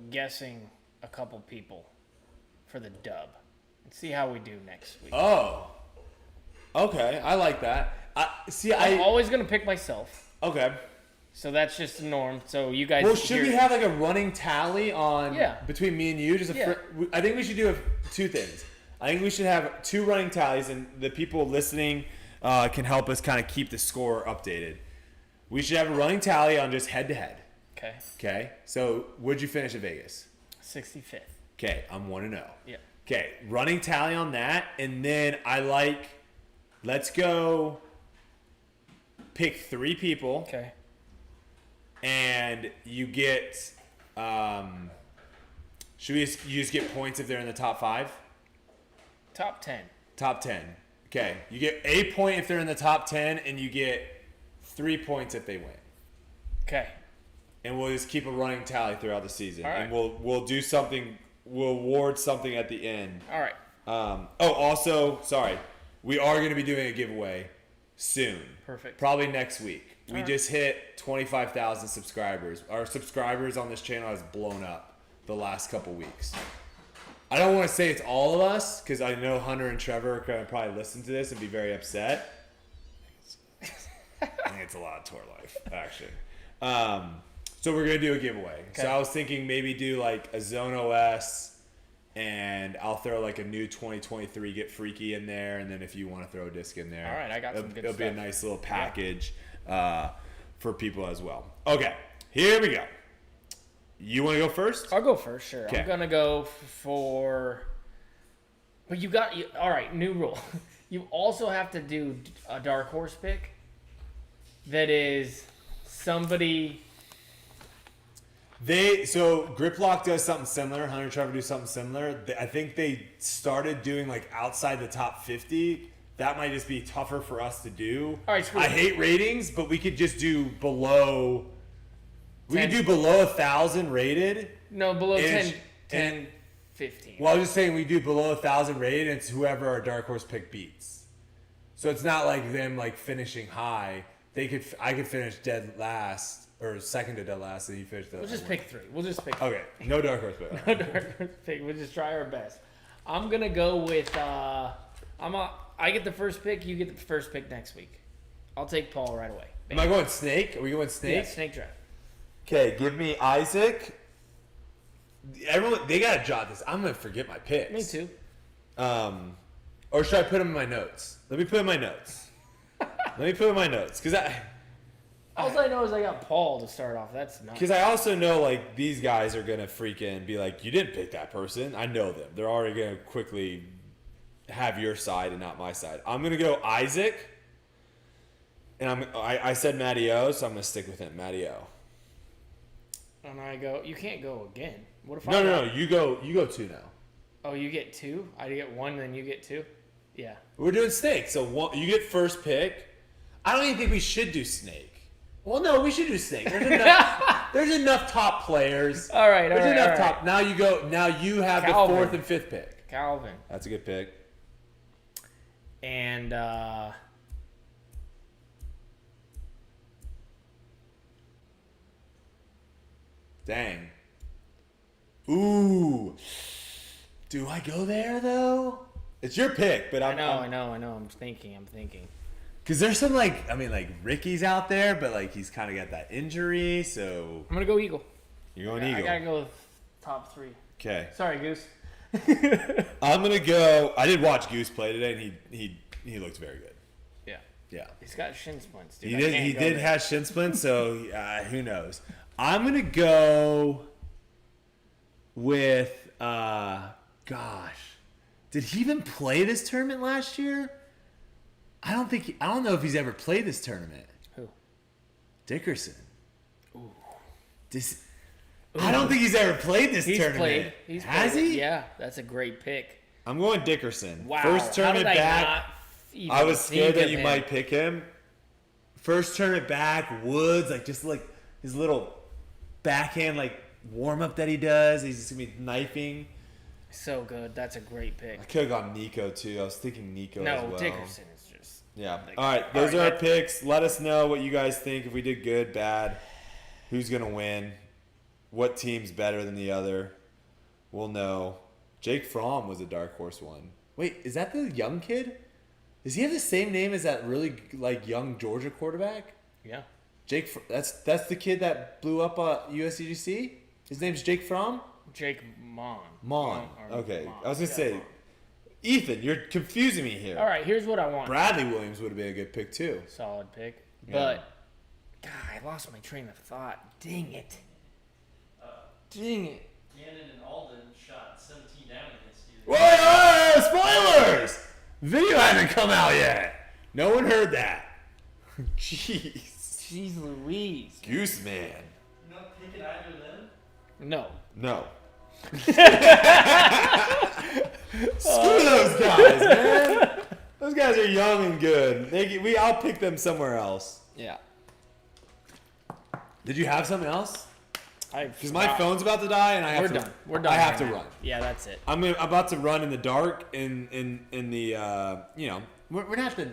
guessing a couple people for the dub and see how we do next week. Oh, okay. I like that. I'm always gonna pick myself. Okay. So that's just the norm. So you guys. Well, should we have like a running tally on between me and you? I think we should do two things. I think we should have 2 running tallies, and the people listening can help us kind of keep the score updated. We should have a running tally on just head to head. Okay. Okay. So, where'd you finish at Vegas? 65th. Okay, I'm 1-0. Yeah. Okay, running tally on that, and then let's go pick 3 people. Okay. And you get, you just get points if they're in the top 5? Top 10. Top 10. Okay, you get a point if they're in the top 10, and you get 3 points if they win. Okay. And we'll just keep a running tally throughout the season. All right. And we'll do something, we'll award something at the end. All right. Also, sorry, we are going to be doing a giveaway soon. Perfect. Probably next week. We right. just hit 25,000 subscribers. Our subscribers on this channel has blown up the last couple weeks. I don't want to say it's all of us, because I know Hunter and Trevor are going to probably listen to this and be very upset. I think it's a lot of tour life, actually. So we're going to do a giveaway. Okay. So I was thinking maybe do like a Zone OS, and I'll throw like a new 2023 Get Freaky in there, and then if you want to throw a disc in there. All right, I got some good stuff. It'll be a nice little package for people as well. Okay, here we go. You want to go first? I'll go first, sure. Okay. I'm going to go for... But all right, new rule. You also have to do a dark horse pick that is somebody... So Grip Lock does something similar. Hunter and Trevor do something similar. I think they started doing like outside the top 50. That might just be tougher for us to do. All right, I hate ratings, but we could just do below. We could do below 1,000 rated. No, below 10, 15. Well, I was just saying we do below 1,000 rated, and it's whoever our dark horse pick beats. So it's not like them like finishing high. I could finish dead last. Or second to dead last, and you finish the. We'll just pick 3. Okay, no dark horse pick. No dark horse pick. We'll just try our best. I'm gonna go with. I get the first pick. You get the first pick next week. I'll take Paul right away. Am I going snake? Are we going snake? Yeah, snake draft. Okay, give me Isaac. Everyone, they gotta jot this. I'm gonna forget my picks. Me too. Or should I put them in my notes? Let me put in my notes. Because All I know is I got Paul to start off. That's nice. Because I also know, like, these guys are going to freaking be like, you didn't pick that person. I know them. They're already going to quickly have your side and not my side. I'm going to go Isaac. And I said Matty O, so I'm going to stick with him. Matty O. And I go, you can't go again. What if No, you go 2 now. Oh, you get 2? I get 1, then you get 2? Yeah. We're doing snake. So you get first pick. I don't even think we should do snake. Well, no, we should do Snake. There's enough top players. All right, There's enough all right. top. Now you go. Now you have Calvin. the 4th and 5th pick. Calvin. That's a good pick. And Dang. Ooh. Do I go there though? It's your pick, but I know. I'm thinking. Because there's some like Ricky's out there, but like he's kind of got that injury, so I'm gonna go Eagle. you're going I Eagle. gotta go with top 3. Okay. Sorry, Goose. I'm gonna go. I did watch Goose play today, and he looked very good. Yeah. Yeah. He's got shin splints, dude. He I did. can't He go did there. have shin splints, so who knows? I'm gonna go with gosh, did he even play this tournament last year? I don't know if he's ever played this tournament. Who? Dickerson. Ooh. I don't think he's ever played this He's tournament. played. Has played. he? Yeah, that's a great pick. I'm going Dickerson. Wow. First tournament How did back. not even I was scared think that of you him? might pick him. First tournament back, Woods, like just like his little backhand like warm up that he does. He's just gonna be knifing. So good. That's a great pick. I could have gone Nico too. I was thinking Nico as No, well. Dickerson is just. Yeah. Like, All right, those all are right, our picks. Let us know what you guys think. If we did good, bad, who's gonna win, what team's better than the other. We'll know. Jake Fromm was a dark horse one. Wait, is that the young kid? Does he have the same name as that really like young Georgia quarterback? Yeah. That's the kid that blew up USCGC? His name's Jake Fromm? Jake Mon. Mon. Or Okay. Mon. I was going to Yeah, say, Mon. Ethan, you're confusing me here. All right, here's what I want. Bradley Williams would have been a good pick too. Solid pick. Yeah. But, God, I lost my train of thought. Dang it. Dang it. Gannon and Alden shot 17 down against you. Whoa, spoilers! Video hasn't come out yet. No one heard that. Jeez. Jeez Louise. Goose man. You're not picking either of them? No. No. Screw those guys, man. Those guys are young and good. I'll pick them somewhere else. Yeah. Did you have something else? Because my Stop. phone's about to die, and I have We're to. done. We're done. I have right to now. run. Yeah, that's it. I'm about to run in the dark in the we're not the.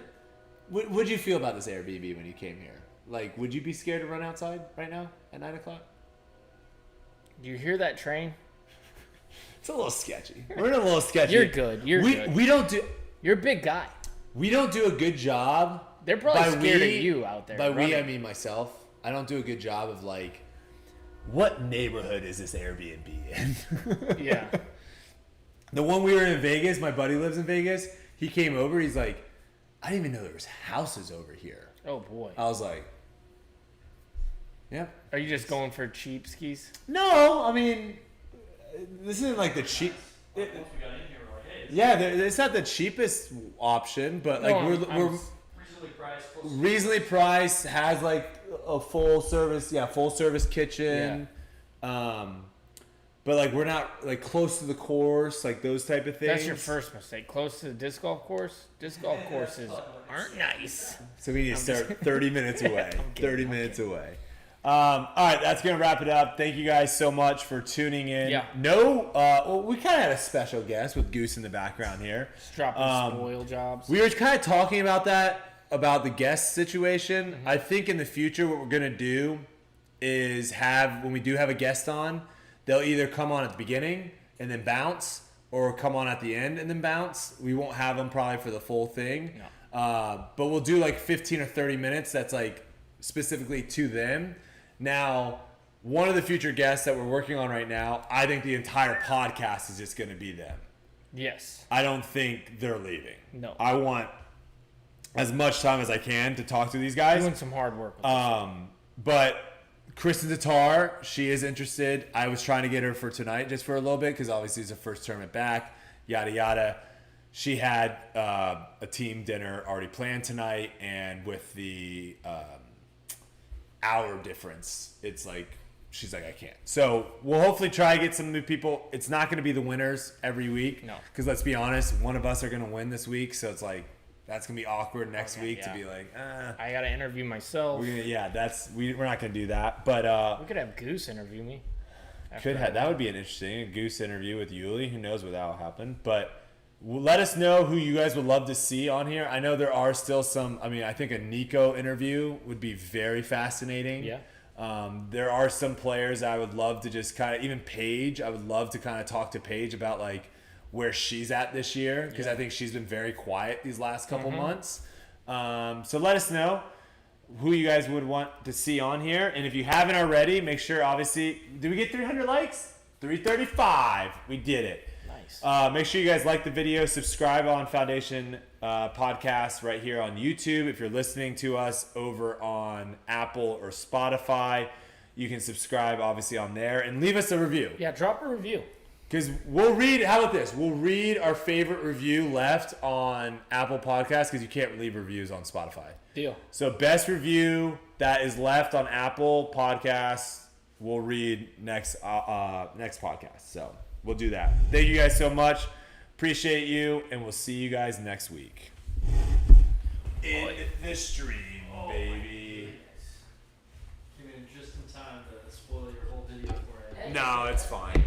What'd you feel about this Airbnb when you came here? Like, would you be scared to run outside right now at 9 o'clock? Do you hear that train? It's a little sketchy. We're in a little sketchy. You're good. You're good. We don't do. You're a big guy. We don't do a good job. They're probably By scared we- of you out there. By we, I running. mean myself. I don't do a good job of like, what neighborhood is this Airbnb in? Yeah. The one we were in Vegas, my buddy lives in Vegas. He came over. He's like, I didn't even know there was houses over here. Oh boy. I was like, yep. Are you just going for cheap skis? No, I mean, this isn't like the cheap. Once we got in here, we're like, hey, it's Yeah, it's not the cheapest option, but like No, we're reasonably priced. Close reasonably priced, has like a full service kitchen. But like we're not like close to the course, like those type of things. That's your first mistake. Close to the disc golf course? Disc golf courses aren't nice. So we need to start 30 minutes away. I'm kidding, 30 I'm minutes away. All right, that's gonna wrap it up. Thank you guys so much for tuning in. Yeah. Well, we kind of had a special guest with Goose in the background here. Just dropping spoil jobs. We were kind of talking about the guest situation. Mm-hmm. I think in the future, what we're gonna do is when we do have a guest on, they'll either come on at the beginning and then bounce, or come on at the end and then bounce. We won't have them probably for the full thing. No. But we'll do like 15 or 30 minutes. That's like specifically to them. Now, one of the future guests that we're working on right now, I think the entire podcast is just going to be them. Yes. I don't think they're leaving. No. I want as much time as I can to talk to these guys. Doing some hard work with this. But Kristen Tatar, she is interested. I was trying to get her for tonight just for a little bit because obviously it's her first tournament back, yada, yada. She had a team dinner already planned tonight, and with the hour difference, it's like, she's like, I can't. So we'll hopefully try to get some new people. It's not going to be the winners every week. No. Because let's be honest, one of us are going to win this week. So it's like, That's gonna be awkward next week yeah. to be like, I gotta interview myself. we're not gonna do that. But We could have Goose interview me. that would be an interesting Goose interview with Yuli. Who knows what that'll happen? But let us know who you guys would love to see on here. I know there are still some. I mean, I think a Nico interview would be very fascinating. Yeah. There are some players I would love to just kind of, even Paige, I would love to kind of talk to Paige about like where she's at this year, because I think she's been very quiet these last couple months. So let us know who you guys would want to see on here. And if you haven't already, make sure, obviously, did we get 300 likes? 335. We did it. Nice. Make sure you guys like the video, subscribe on Foundation Podcast right here on YouTube. If you're listening to us over on Apple or Spotify, you can subscribe obviously on there and leave us a review. Yeah, drop a review. Because we'll read, how about this? We'll read our favorite review left on Apple Podcasts, because you can't leave reviews on Spotify. Deal. So best review that is left on Apple Podcasts, we'll read next podcast. So we'll do that. Thank you guys so much. Appreciate you, and we'll see you guys next week. In the stream, baby. Came in just in time to spoil your whole video for it. No, it's fine.